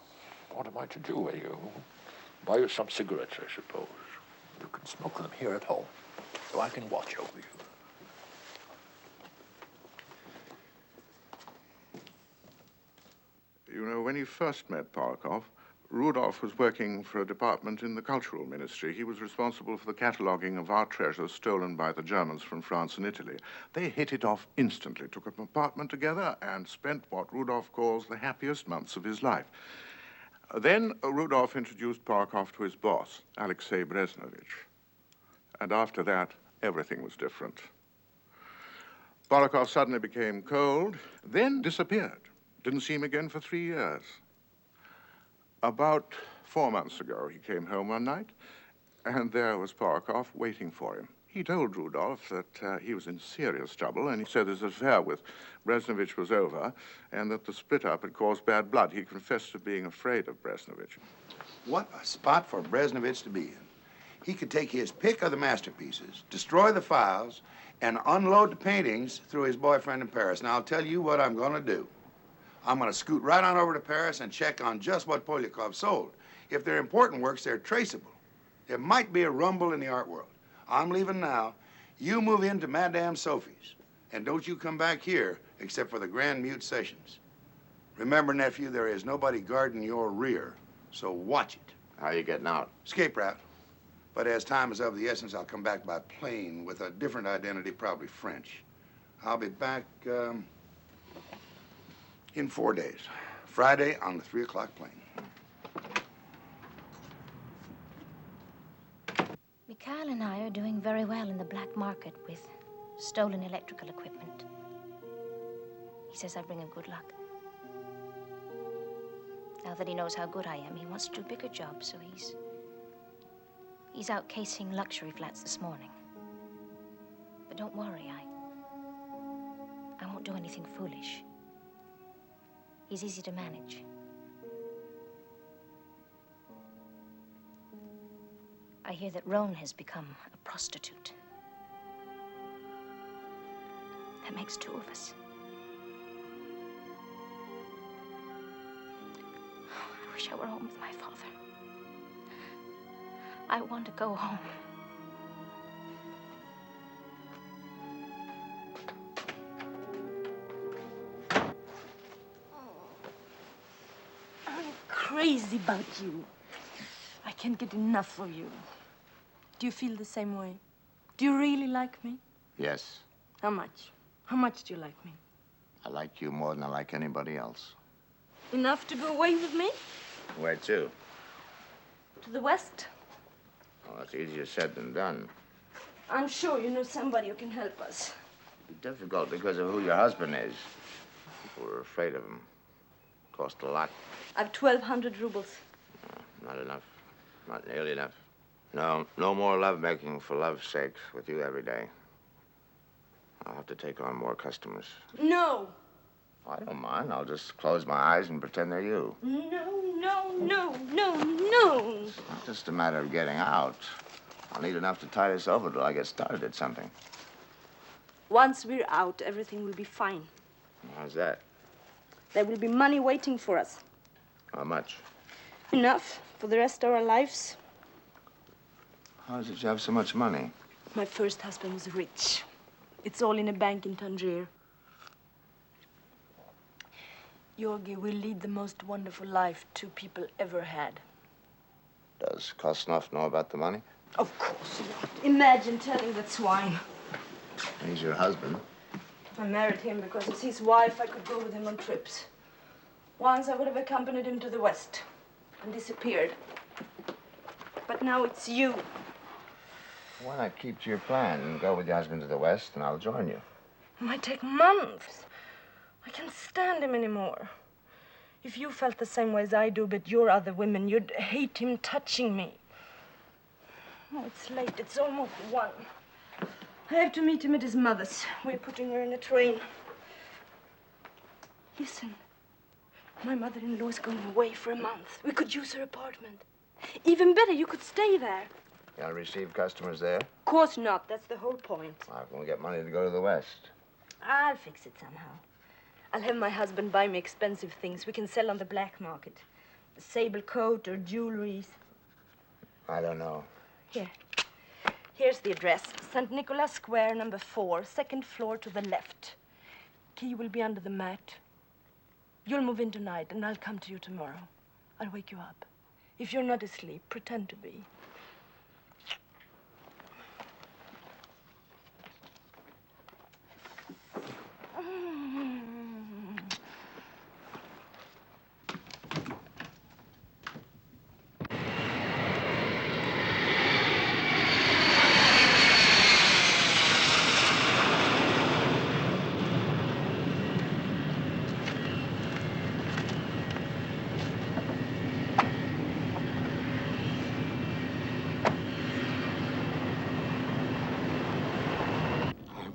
[SPEAKER 9] What am I to do with you? Buy you some cigarettes, I suppose. You can smoke them here at home, so I can watch over you.
[SPEAKER 3] You know, when he first met Polakov, Rudolph was working for a department in the Cultural Ministry. He was responsible for the cataloguing of art treasures stolen by the Germans from France and Italy. They hit it off instantly, took an apartment together, and spent what Rudolph calls the happiest months of his life. Then Rudolph introduced Polakov to his boss, Alexei Bresnovich. And after that, everything was different. Polakov suddenly became cold, then disappeared. Didn't see him again for 3 years. About 4 months ago, he came home one night, and there was Polakov waiting for him. He told Rudolph that he was in serious trouble, and he said his affair with Bresnovich was over, and that the split-up had caused bad blood. He confessed to being afraid of Bresnovich.
[SPEAKER 12] What a spot for Bresnovich to be in. He could take his pick of the masterpieces, destroy the files, and unload the paintings through his boyfriend in Paris. Now, I'll tell you what I'm going to do. I'm going to scoot right on over to Paris and check on just what Polyakov sold. If they're important works, they're traceable. There might be a rumble in the art world. I'm leaving now. You move into Madame Sophie's. And don't you come back here except for the Grand Mute sessions. Remember, nephew, there is nobody guarding your rear. So watch it.
[SPEAKER 11] How are you getting out?
[SPEAKER 12] Escape route. But as time is of the essence, I'll come back by plane with a different identity, probably French. I'll be back in 4 days. Friday on the 3 o'clock plane.
[SPEAKER 19] Mikhail? Nigel and I are doing very well in the black market with stolen electrical equipment. He says I bring him good luck. Now that he knows how good I am, he wants to do bigger jobs, so he's out casing luxury flats this morning. But don't worry, I won't do anything foolish. He's easy to manage. I hear that Rone has become a prostitute. That makes two of us. I wish I were home with my father. I want to go home.
[SPEAKER 7] I'm crazy about you. I can't get enough of you. Do you feel the same way? Do you really like me?
[SPEAKER 11] Yes,
[SPEAKER 7] How much? How much do you like me?
[SPEAKER 11] I like you more than I like anybody else.
[SPEAKER 7] Enough to go away with me?
[SPEAKER 11] Where to?
[SPEAKER 7] To the West?
[SPEAKER 11] Well, that's easier said than done.
[SPEAKER 7] I'm sure you know somebody who can help us.
[SPEAKER 11] It's difficult because of who your husband is. People are afraid of him. Cost a lot.
[SPEAKER 7] I've 1,200 rubles.
[SPEAKER 11] Not enough. Not nearly enough. No more lovemaking for love's sake with you every day. I'll have to take on more customers.
[SPEAKER 7] No!
[SPEAKER 11] I don't mind. I'll just close my eyes and pretend they're you.
[SPEAKER 7] No.
[SPEAKER 11] It's not just a matter of getting out. I'll need enough to tide us over till I get started at something.
[SPEAKER 7] Once we're out, everything will be fine.
[SPEAKER 11] How's that?
[SPEAKER 7] There will be money waiting for us.
[SPEAKER 11] How much?
[SPEAKER 7] Enough for the rest of our lives.
[SPEAKER 11] How is it you have so much money?
[SPEAKER 7] My first husband was rich. It's all in a bank in Tangier. Georgi will lead the most wonderful life two people ever had.
[SPEAKER 11] Does Kosnov know about the money?
[SPEAKER 7] Of course not. Imagine telling that swine.
[SPEAKER 11] He's your husband.
[SPEAKER 7] I married him because as his wife, I could go with him on trips. Once I would have accompanied him to the West and disappeared. But now it's you.
[SPEAKER 11] Why not keep to your plan and go with your husband to the West, and I'll join you?
[SPEAKER 7] It might take months. I can't stand him anymore. If you felt the same way as I do, but you're other women, you'd hate him touching me. Oh, it's late. It's almost 1. I have to meet him at his mother's. We're putting her in a train. Listen, my mother-in-law is going away for a month. We could use her apartment. Even better, you could stay there.
[SPEAKER 11] You'll receive customers there?
[SPEAKER 7] Of course not. That's the whole point.
[SPEAKER 11] How can we get money to go to the West?
[SPEAKER 7] I'll fix it somehow. I'll have my husband buy me expensive things we can sell on the black market. A sable coat or jewelry.
[SPEAKER 11] I don't know.
[SPEAKER 7] Here. Here's the address. St. Nicholas Square, number 4, 2nd floor to the left. Key will be under the mat. You'll move in tonight, and I'll come to you tomorrow. I'll wake you up. If you're not asleep, pretend to be.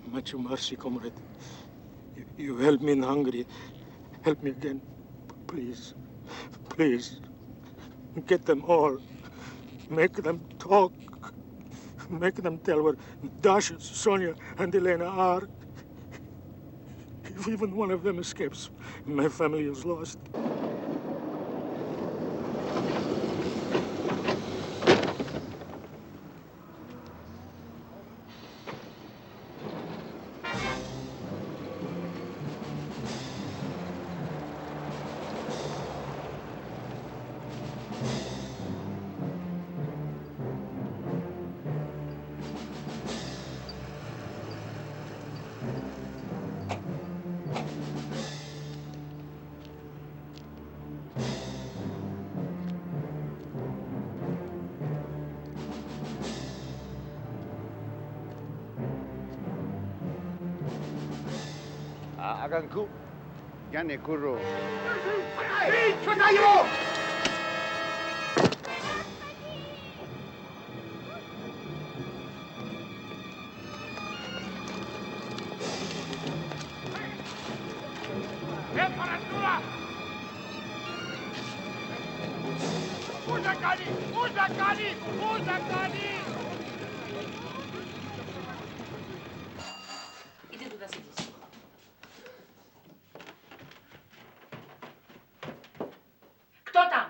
[SPEAKER 1] I'm at your mercy, comrade. You helped me in Hungary. Help me again. Please. Please. Get them all. Make them talk. Make them tell where Dasha, Sonia, and Elena are. If even one of them escapes, my family is lost.
[SPEAKER 13] Aganku. Gane kuro.
[SPEAKER 18] Иди туда садись. Кто там?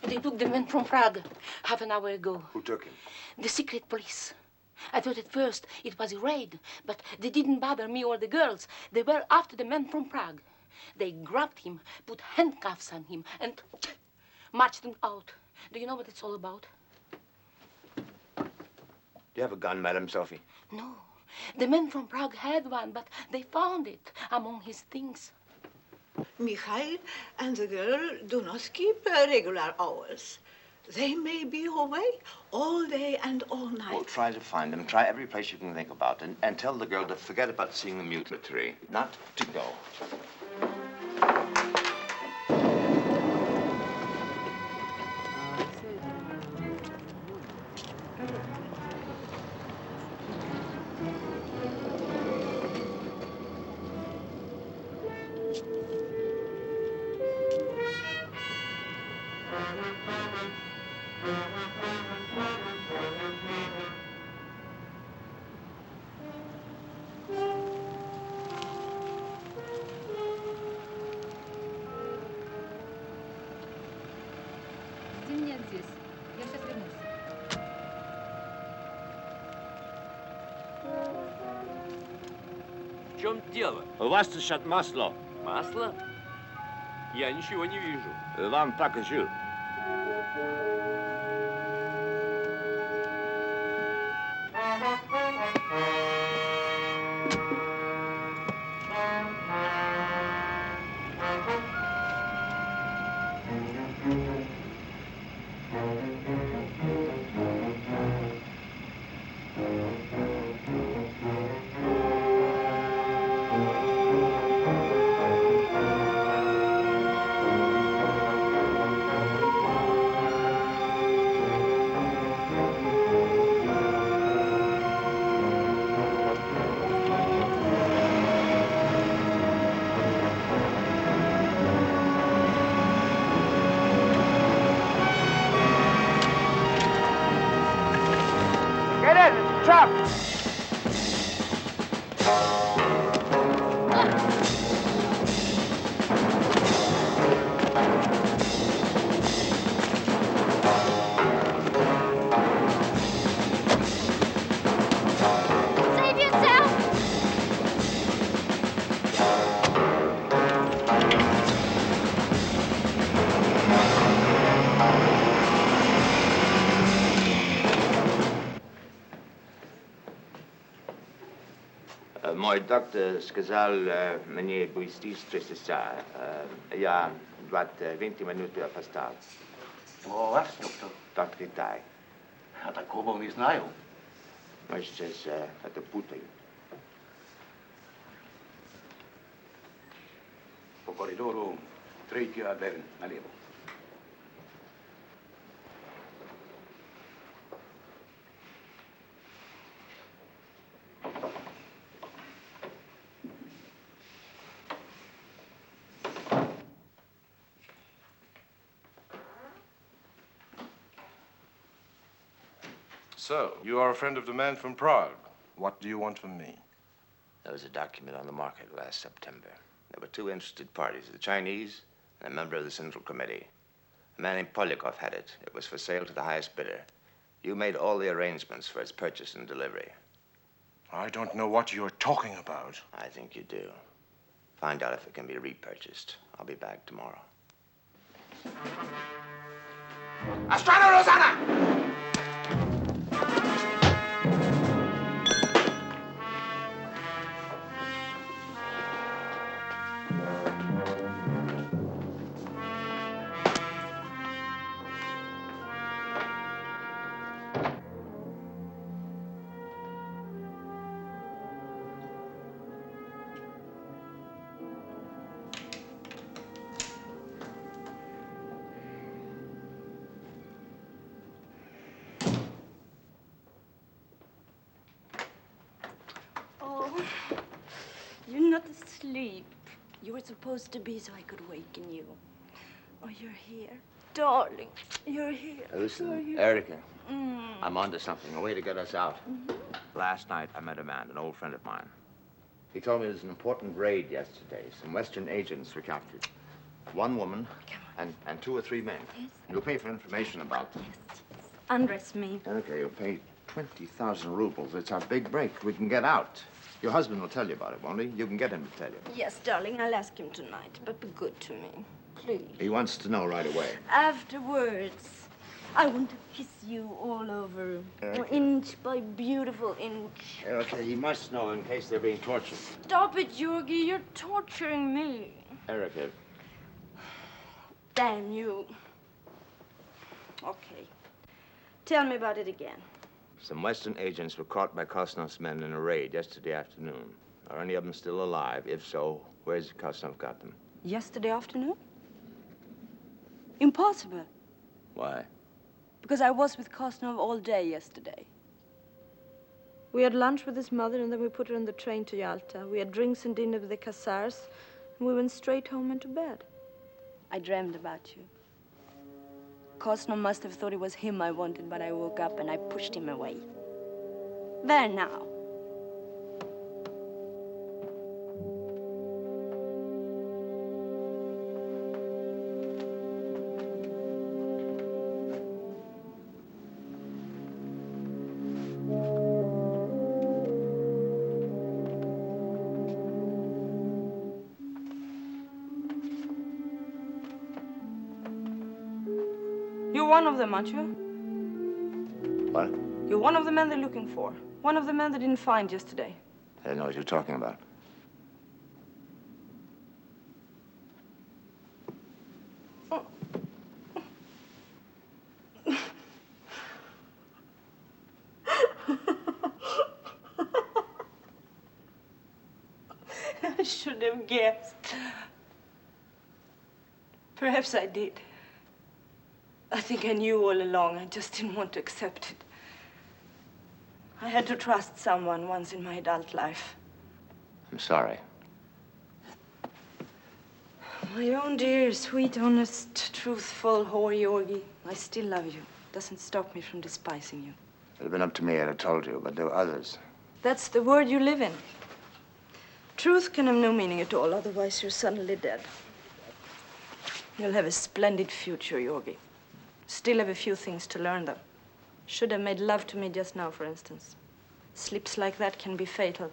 [SPEAKER 18] They took the man from Prague half an hour ago.
[SPEAKER 12] Who took him?
[SPEAKER 18] The secret police. I thought at first it was a raid, but they didn't bother me or the girls. They were after the man from Prague. They grabbed him, put handcuffs on him, and marched him out. Do you know what it's all about?
[SPEAKER 11] Do you have a gun, Madame Sophie?
[SPEAKER 18] No. The man from Prague had one, but they found it among his things.
[SPEAKER 20] Mikhail and the girl do not keep regular hours. They may be away all day and all night.
[SPEAKER 11] Well, try to find them. Try every place you can think about. And tell the girl to forget about seeing the mutiny. Not to go.
[SPEAKER 21] Жди меня здесь. Я сейчас вернусь.
[SPEAKER 22] В чем дело?
[SPEAKER 11] У вас тут масло.
[SPEAKER 22] Масло? Я ничего не вижу.
[SPEAKER 11] Вам покажу. Мой доктор сказал мне быстро часа. Я 20 минут опоздал.
[SPEAKER 27] О, вас, доктор?
[SPEAKER 11] Доктор Китай.
[SPEAKER 27] Я такого не знаю.
[SPEAKER 11] Мы сейчас это путаем.
[SPEAKER 27] По коридору третья дверь налево.
[SPEAKER 26] So, you are a friend of the man from Prague. What do you want from me?
[SPEAKER 11] There was a document on the market last September. There were two interested parties, the Chinese and a member of the Central Committee. A man named Polyakov had it. It was for sale to the highest bidder. You made all the arrangements for its purchase and delivery.
[SPEAKER 26] I don't know what you're talking about.
[SPEAKER 11] I think you do. Find out if it can be repurchased. I'll be back tomorrow.
[SPEAKER 23] Astrano Rosanna!
[SPEAKER 7] asleep. You were supposed to be so I could waken you. Oh, you're here. Darling, you're here.
[SPEAKER 11] Listen,
[SPEAKER 7] You're here.
[SPEAKER 11] Erika,
[SPEAKER 7] Mm.
[SPEAKER 11] I'm onto something, a way to get us out. Last night, I met a man, an old friend of mine. He told me there was an important raid yesterday. Some Western agents were captured. One woman and 2 or 3 men.
[SPEAKER 7] Yes.
[SPEAKER 11] You'll pay for information about them.
[SPEAKER 7] Undress me.
[SPEAKER 11] Okay, you'll pay 20,000 rubles. It's our big break. We can get out. Your husband will tell you about it, won't he? You can get him to tell you.
[SPEAKER 7] Yes, darling, I'll ask him tonight, but be good to me. Please.
[SPEAKER 11] He wants to know right away.
[SPEAKER 7] Afterwards, I want to kiss you all over.
[SPEAKER 11] Okay.
[SPEAKER 7] Inch by beautiful inch.
[SPEAKER 11] Okay, he must know in case they're being tortured.
[SPEAKER 7] Stop it, Georgie. You're torturing me.
[SPEAKER 11] Erika,
[SPEAKER 7] Damn you. Okay. Tell me about it again.
[SPEAKER 11] some Western agents were caught by Kosnov's men in a raid yesterday afternoon. Are any of them still alive? If so, where's Kosnov got them?
[SPEAKER 7] Yesterday afternoon? Impossible.
[SPEAKER 11] Why?
[SPEAKER 7] Because I was with Kosnov all day yesterday. We had lunch with his mother, and then we put her on the train to Yalta. We had drinks and dinner with the Khazars, and we went straight home and to bed. I dreamed about you. Kosnov must have thought it was him I wanted, but I woke up and I pushed him away. There now. You're one of them, aren't you?
[SPEAKER 11] What?
[SPEAKER 7] You're one of the men they're looking for. One of the men they didn't find yesterday.
[SPEAKER 11] I don't know what you're talking about.
[SPEAKER 7] I should have guessed. Perhaps I did. I think I knew all along. I just didn't want to accept it. I had to trust someone once in my adult life.
[SPEAKER 11] I'm sorry.
[SPEAKER 7] My own dear, sweet, honest, truthful whore, Georgie. I still love you. Doesn't stop me from despising you.
[SPEAKER 11] If it had been up to me, I'd have told you, but there were others.
[SPEAKER 7] That's the world you live in. Truth can have no meaning at all, otherwise you're suddenly dead. You'll have a splendid future, Georgie. Still have a few things to learn, though. Should have made love to me just now, for instance. Slips like that can be fatal.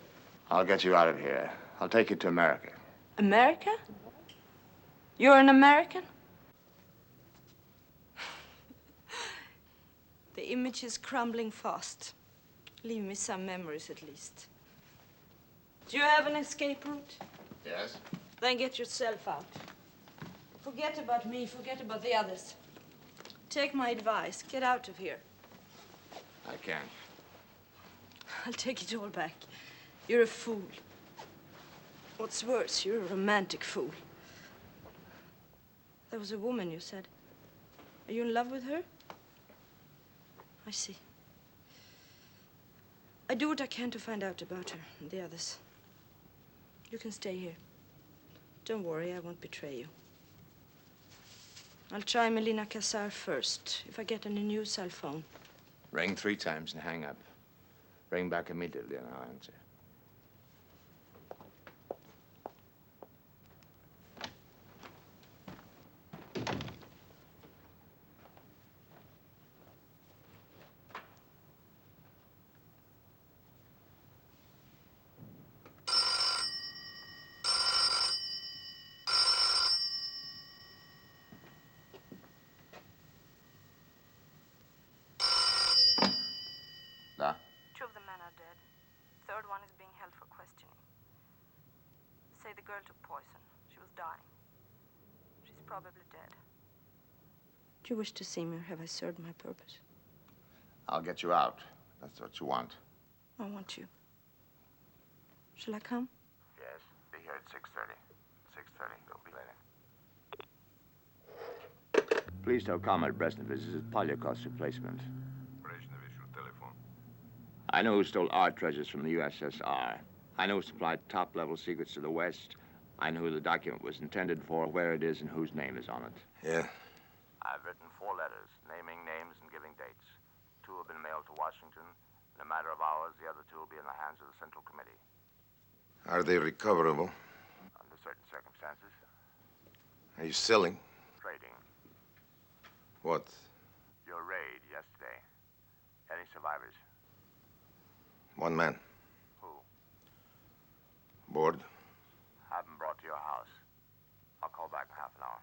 [SPEAKER 11] I'll get you out of here. I'll take you to America.
[SPEAKER 7] America? You're an American? The image is crumbling fast. Leave me some memories, at least. Do you have an escape route?
[SPEAKER 11] Yes?
[SPEAKER 7] Then get yourself out. Forget about me, forget about the others. Take my advice, get out of here.
[SPEAKER 11] I can't.
[SPEAKER 7] I'll take it all back. You're a fool. What's worse, you're a romantic fool. There was a woman, you said. Are you in love with her? I see. I do what I can to find out about her and the others. You can stay here. Don't worry, I won't betray you. I'll try Melina Khazar first, if I get any news, I'll phone.
[SPEAKER 11] Ring 3 times and hang up. Ring back immediately and I'll answer. Da?
[SPEAKER 7] 2 of the men are dead. 3rd one is being held for questioning. Say the girl took poison. She was dying. She's probably dead. Do you wish to see me, or have I served my purpose?
[SPEAKER 11] I'll get you out. That's what you want.
[SPEAKER 7] I want you. Shall I come?
[SPEAKER 11] Yes. Be here at 6:30. 6:30. We'll be later. Please tell Comrade Brezhnev this is Polyakov's replacement. I know who stole our treasures from the USSR. I know who supplied top-level secrets to the West. I know who the document was intended for, where it is, and whose name is on it.
[SPEAKER 26] Yeah.
[SPEAKER 11] I've written 4 letters, naming names and giving dates. 2 have been mailed to Washington. In a matter of hours, the other 2 will be in the hands of the Central Committee.
[SPEAKER 26] Are they recoverable?
[SPEAKER 11] Under certain circumstances.
[SPEAKER 26] Are you selling?
[SPEAKER 11] Trading.
[SPEAKER 26] What?
[SPEAKER 11] Your raid yesterday. Any survivors?
[SPEAKER 26] 1 man.
[SPEAKER 11] Who?
[SPEAKER 26] Board?
[SPEAKER 11] Have them brought to your house. I'll call back in half an hour.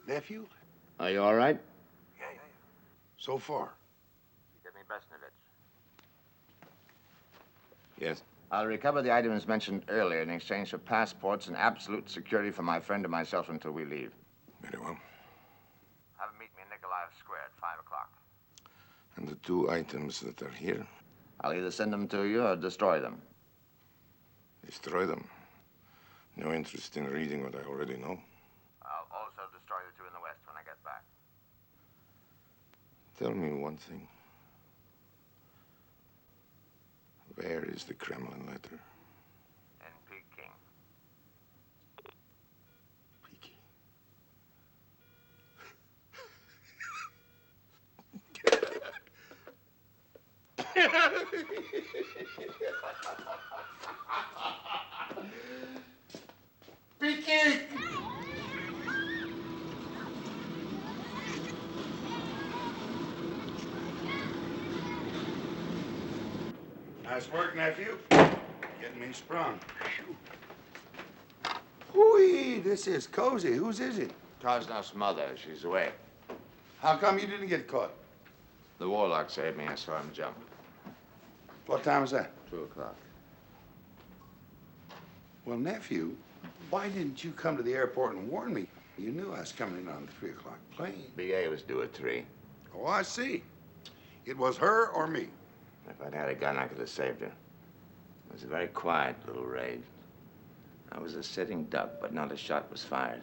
[SPEAKER 12] Nephew?
[SPEAKER 11] Are you all right?
[SPEAKER 12] Yeah. So far.
[SPEAKER 11] Give me Besnovich.
[SPEAKER 26] Yes.
[SPEAKER 11] I'll recover the items mentioned earlier in exchange for passports and absolute security for my friend and myself until we leave.
[SPEAKER 26] Very well.
[SPEAKER 11] Have him meet me in Nikolaev Square at 5 o'clock.
[SPEAKER 26] And the 2 items that are here?
[SPEAKER 11] I'll either send them to you or destroy them.
[SPEAKER 26] Destroy them. No interest in reading what I already know.
[SPEAKER 11] I'll also destroy the 2 in the West when I get back.
[SPEAKER 26] Tell me one thing. Where is the Kremlin letter?
[SPEAKER 11] In Peking.
[SPEAKER 12] Peking! Nice work, nephew. Getting me sprung. Whoo-wee, this is cozy. Whose is it?
[SPEAKER 11] Kosnov's mother. She's away.
[SPEAKER 12] How come you didn't get caught?
[SPEAKER 11] The warlock saved me. I saw him jump.
[SPEAKER 12] What time was that?
[SPEAKER 11] 2 o'clock.
[SPEAKER 12] Well, nephew, why didn't you come to the airport and warn me? You knew I was coming in on the 3 o'clock plane.
[SPEAKER 11] BA was due at 3.
[SPEAKER 12] Oh, I see. It was her or me.
[SPEAKER 11] If I'd had a gun, I could have saved her. It was a very quiet little raid. I was a sitting duck, but not a shot was fired.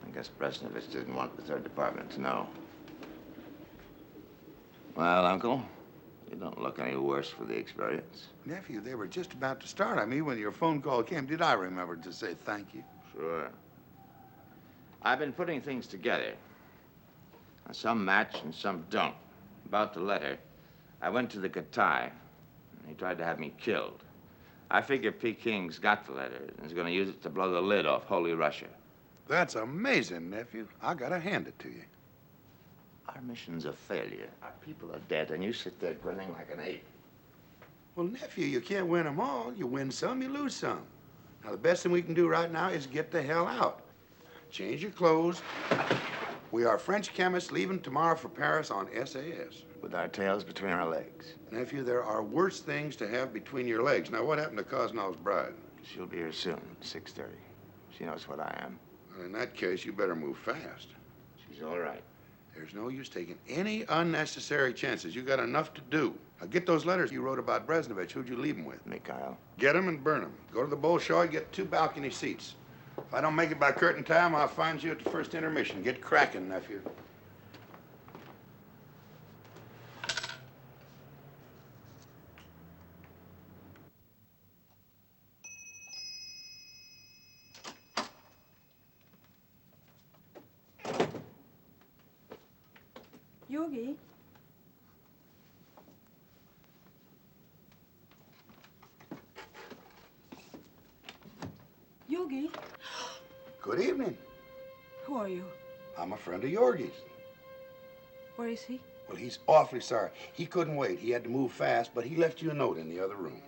[SPEAKER 11] I guess Besnovich didn't want the 3rd Department to know. Well, Uncle, you don't look any worse for the experience.
[SPEAKER 12] Nephew, they were just about to start on me when your phone call came. Did I remember to say thank you?
[SPEAKER 11] Sure. I've been putting things together. Some match and some don't. About the letter, I went to the Katai, and he tried to have me killed. I figure Peking's got the letter and is going to use it to blow the lid off Holy Russia.
[SPEAKER 12] That's amazing, nephew. I gotta hand it to you.
[SPEAKER 11] Our mission's a failure. Our people are dead, and you sit there grinning like an ape.
[SPEAKER 12] Well, nephew, you can't win them all. You win some, you lose some. Now, the best thing we can do right now is get the hell out. Change your clothes. We are French chemists leaving tomorrow for Paris on SAS.
[SPEAKER 11] With our tails between our legs.
[SPEAKER 12] Nephew, there are worse things to have between your legs. Now, what happened to Kosnov's bride?
[SPEAKER 11] She'll be here soon, 6:30. She knows what I am.
[SPEAKER 12] Well, in that case, you better move fast.
[SPEAKER 11] She's all right.
[SPEAKER 12] There's no use taking any unnecessary chances. You got enough to do. Now, get those letters you wrote about Besnovich. Who'd you leave them with?
[SPEAKER 11] Mikhail.
[SPEAKER 12] Get them and burn them. Go to the Bolshoi, get 2 balcony seats. If I don't make it by curtain time, I'll find you at the first intermission. Get cracking, nephew.
[SPEAKER 7] Yogi? Yogi?
[SPEAKER 12] Good evening.
[SPEAKER 7] Who are you?
[SPEAKER 12] I'm a friend of Yorgi's.
[SPEAKER 7] Where is he?
[SPEAKER 12] Well, he's awfully sorry. He couldn't wait. He had to move fast, but he left you a note in the other room.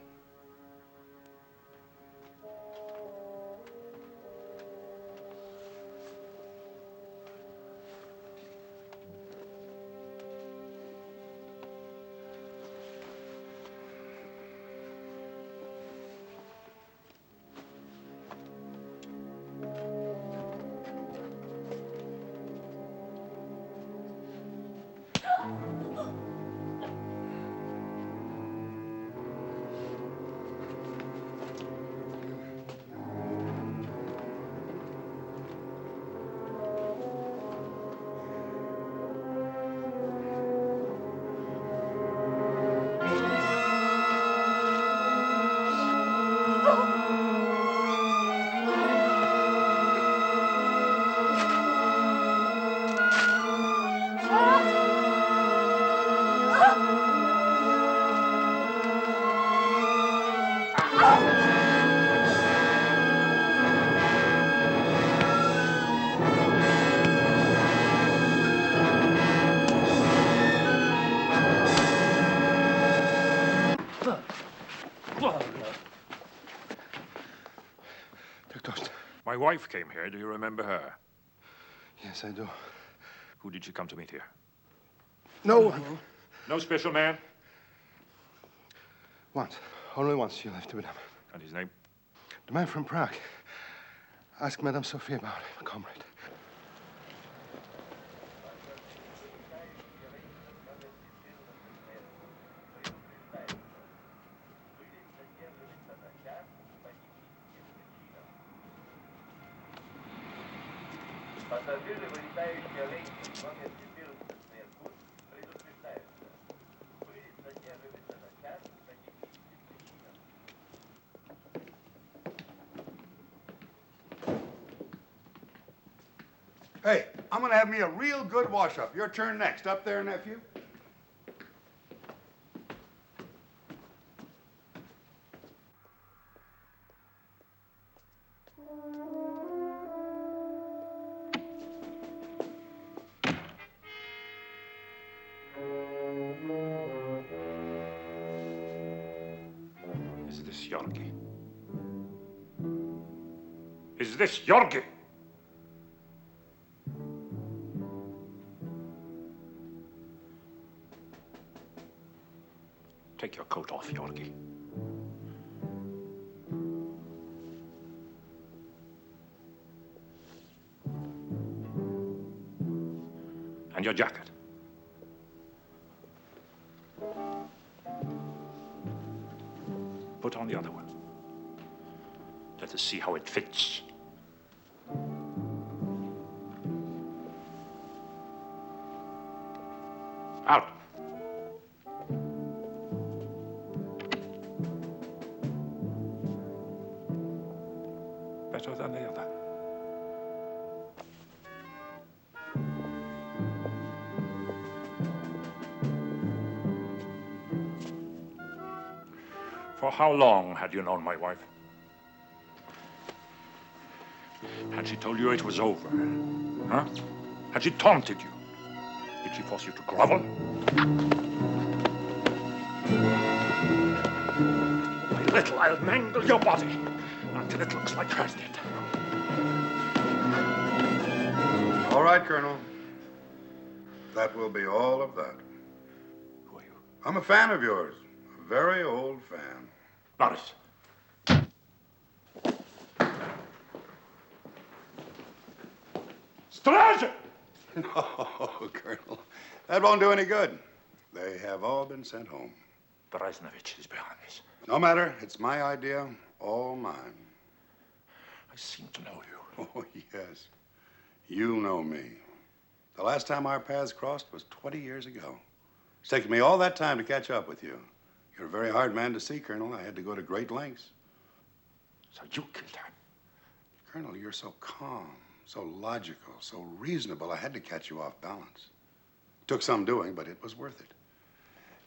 [SPEAKER 9] My wife came here. Do you remember her?
[SPEAKER 12] Yes, I do.
[SPEAKER 9] Who did she come to meet here?
[SPEAKER 12] No.
[SPEAKER 9] No special man?
[SPEAKER 12] Once. Only once she left with him.
[SPEAKER 9] And his name?
[SPEAKER 12] The man from Prague. Ask Madame Sophie about him, comrade. Hey, I'm gonna have me a real good wash-up. Your turn next. Up there, nephew.
[SPEAKER 9] Is this Yorgi? Is this Yorgi? Take your coat off, Yorgi. And your jacket. Put on the other one. Let us see how it fits. Out. Better than the other. For how long had you known my wife? Had she told you it was over? Huh? Had she taunted you? Did she force you to grovel? By little, I'll mangle your body until it looks like hers did.
[SPEAKER 12] All right, Colonel. That will be all of that.
[SPEAKER 9] Who are you?
[SPEAKER 12] I'm a fan of yours. A very old fan.
[SPEAKER 9] Boris. Stranger!
[SPEAKER 12] No, Colonel. That won't do any good. They have all been sent home.
[SPEAKER 9] Brezhnovich is behind this.
[SPEAKER 12] No matter. It's my idea. All mine.
[SPEAKER 9] I seem to know you.
[SPEAKER 12] Oh, yes. You know me. The last time our paths crossed was 20 years ago. It's taken me all that time to catch up with you. You're a very hard man to see, Colonel. I had to go to great lengths.
[SPEAKER 9] So you killed her?
[SPEAKER 12] Colonel, you're so calm, so logical, so reasonable. I had to catch you off balance. Took some doing, but it was worth it.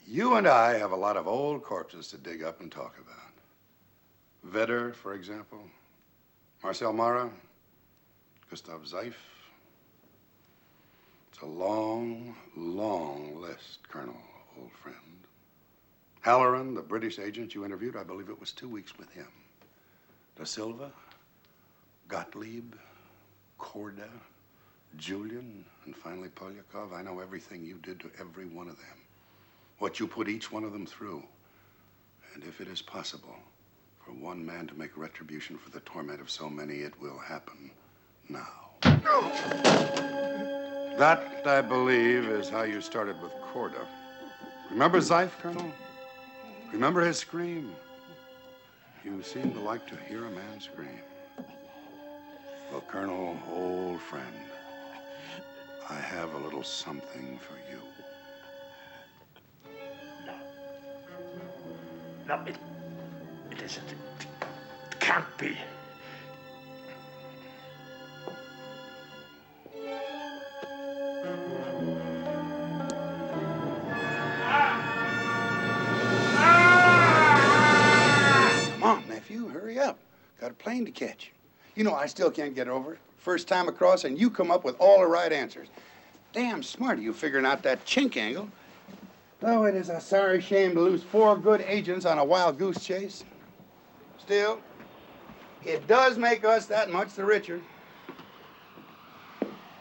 [SPEAKER 12] You and I have a lot of old corpses to dig up and talk about. Vedder, for example. Marcel Mara. Gustav Zeif. It's a long, long list, Colonel, old friend. Halloran, the British agent you interviewed, I believe it was 2 weeks with him. Da Silva, Gottlieb, Korda, Julian, and finally Polyakov. I know everything you did to every one of them. What you put each one of them through. And if it is possible for one man to make retribution for the torment of so many, it will happen now. That, I believe, is how you started with Korda. Remember Zeif, Colonel? Remember his scream? You seem to like to hear a man scream. Well, Colonel, old friend, I have a little something for you.
[SPEAKER 9] No, it isn't. It can't be.
[SPEAKER 12] Come on, man. Nephew, hurry up. Got a plane to catch. You know, I still can't get over it. First time across, and you come up with all the right answers. Damn smart of you figuring out that chink angle. Though it is a sorry shame to lose 4 good agents on a wild goose chase. Still, it does make us that much the richer.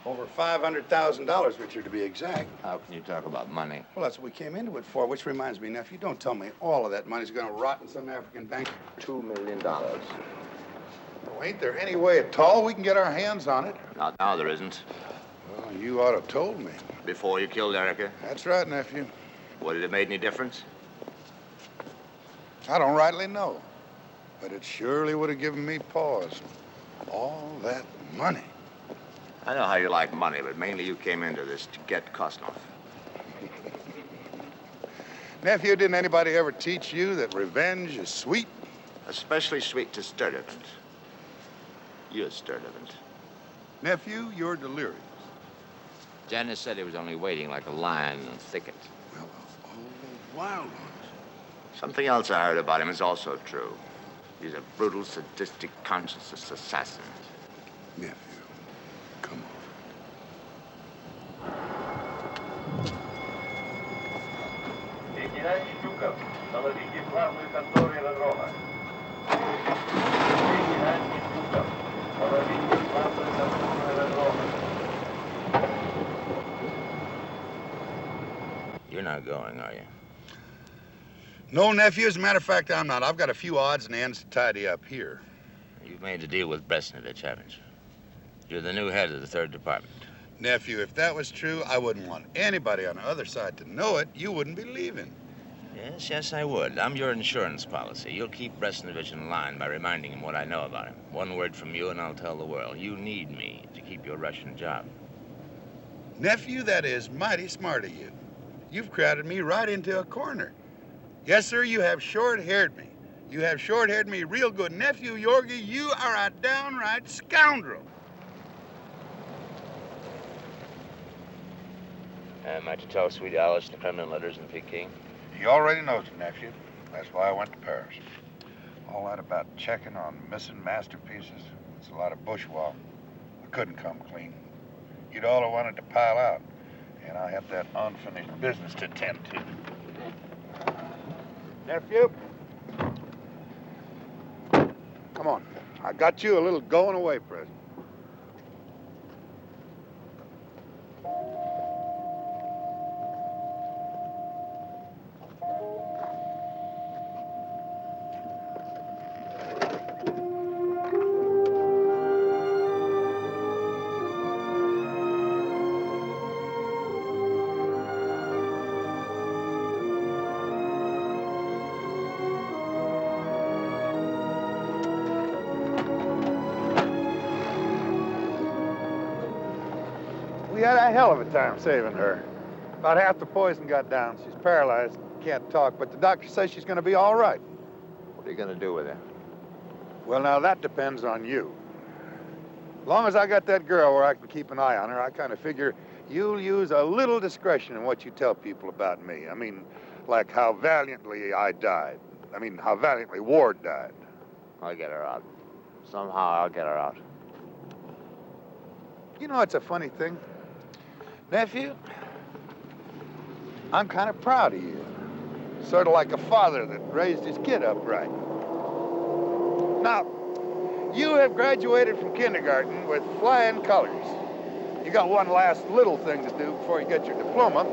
[SPEAKER 12] Over $500,000 richer, to be exact.
[SPEAKER 11] How can you talk about money?
[SPEAKER 12] Well, that's what we came into it for, which reminds me, nephew, don't tell me all of that money's gonna rot in some African bank.
[SPEAKER 11] $2 million.
[SPEAKER 5] Well, ain't there any way at all we can get our hands on it?
[SPEAKER 11] Not now, there isn't.
[SPEAKER 5] Well, you ought to have told me.
[SPEAKER 11] Before you killed Erika?
[SPEAKER 5] That's right, nephew.
[SPEAKER 11] Would it have made any difference?
[SPEAKER 5] I don't rightly know, but it surely would have given me pause. All that money.
[SPEAKER 11] I know how you like money, but mainly you came into this to get Kosnov.
[SPEAKER 5] Nephew, didn't anybody ever teach you that revenge is sweet?
[SPEAKER 11] Especially sweet to Sturdivant. You're Sturdivant.
[SPEAKER 5] Nephew, you're delirious.
[SPEAKER 11] Janice said he was only waiting like a lion in a thicket.
[SPEAKER 5] Well, of all the wild ones.
[SPEAKER 11] Something else I heard about him is also true. He's a brutal, sadistic, conscienceless assassin.
[SPEAKER 5] Nephew, come
[SPEAKER 8] Лейтенант Щуков, доложите главную контору аэродрома. Лейтенант Щуков, доложите главную контору аэродрома.
[SPEAKER 11] You're not going, are you?
[SPEAKER 5] No, nephew, as a matter of fact, I'm not. I've got a few odds and ends to tidy up here.
[SPEAKER 11] You've made a deal with Bresnovich, haven't you? You're the new head of the 3rd Department.
[SPEAKER 5] Nephew, if that was true, I wouldn't want anybody on the other side to know it. You wouldn't be leaving.
[SPEAKER 11] Yes, I would. I'm your insurance policy. You'll keep Bresnovich in line by reminding him what I know about him. One word from you and I'll tell the world. You need me to keep your Russian job.
[SPEAKER 5] Nephew, that is mighty smart of you. You've crowded me right into a corner. Yes, sir, you have short-haired me. You have short-haired me real good. Nephew Yorgi, you are a downright scoundrel.
[SPEAKER 11] Am I to tell Sweet Alice the Kremlin letters in Peking?
[SPEAKER 5] He already knows it, nephew. That's why I went to Paris. All that about checking on missing masterpieces, it's a lot of bushwalk. I couldn't come clean. You'd all have wanted to pile out, and I have that unfinished business to tend to. Nephew, come on. I got you a little going away present. We had a hell of a time saving her. About half the poison got down. She's paralyzed, can't talk, but the doctor says she's going to be all right.
[SPEAKER 11] What are you going to do with her?
[SPEAKER 5] Well, now, that depends on you. As long as I got that girl where I can keep an eye on her, I kind of figure you'll use a little discretion in what you tell people about me. I mean, like how valiantly I died. I mean, how valiantly Ward died.
[SPEAKER 11] I'll get her out. Somehow I'll get her out.
[SPEAKER 5] You know, it's a funny thing. Nephew, I'm kind of proud of you. Sort of like a father that raised his kid upright. Now, you have graduated from kindergarten with flying colors. You got one last little thing to do before you get your diploma,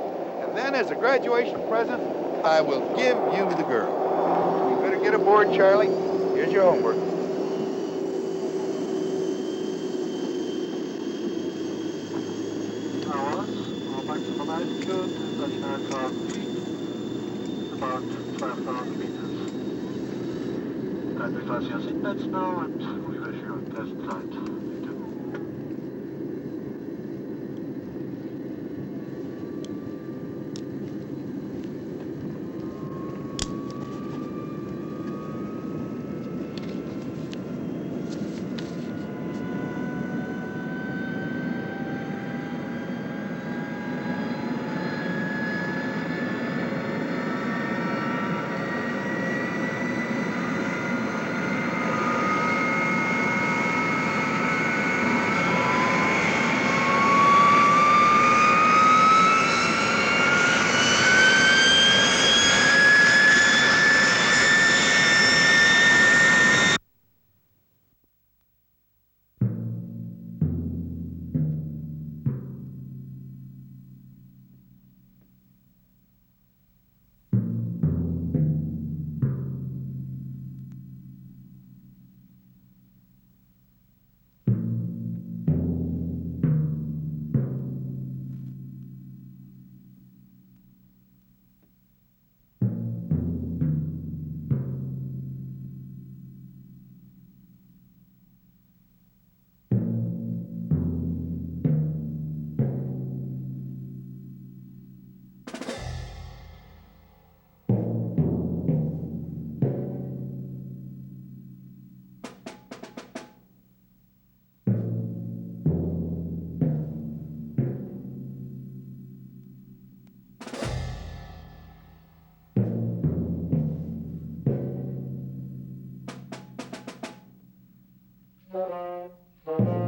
[SPEAKER 5] and then as a graduation present, I will give you the girl. You better get aboard, Charlie. Here's your homework.
[SPEAKER 8] Maximum altitude is at 9,000 feet, about 12,000 meters. Kindly fasten your seatbelts now, and we wish you a pleasant flight. Thank you.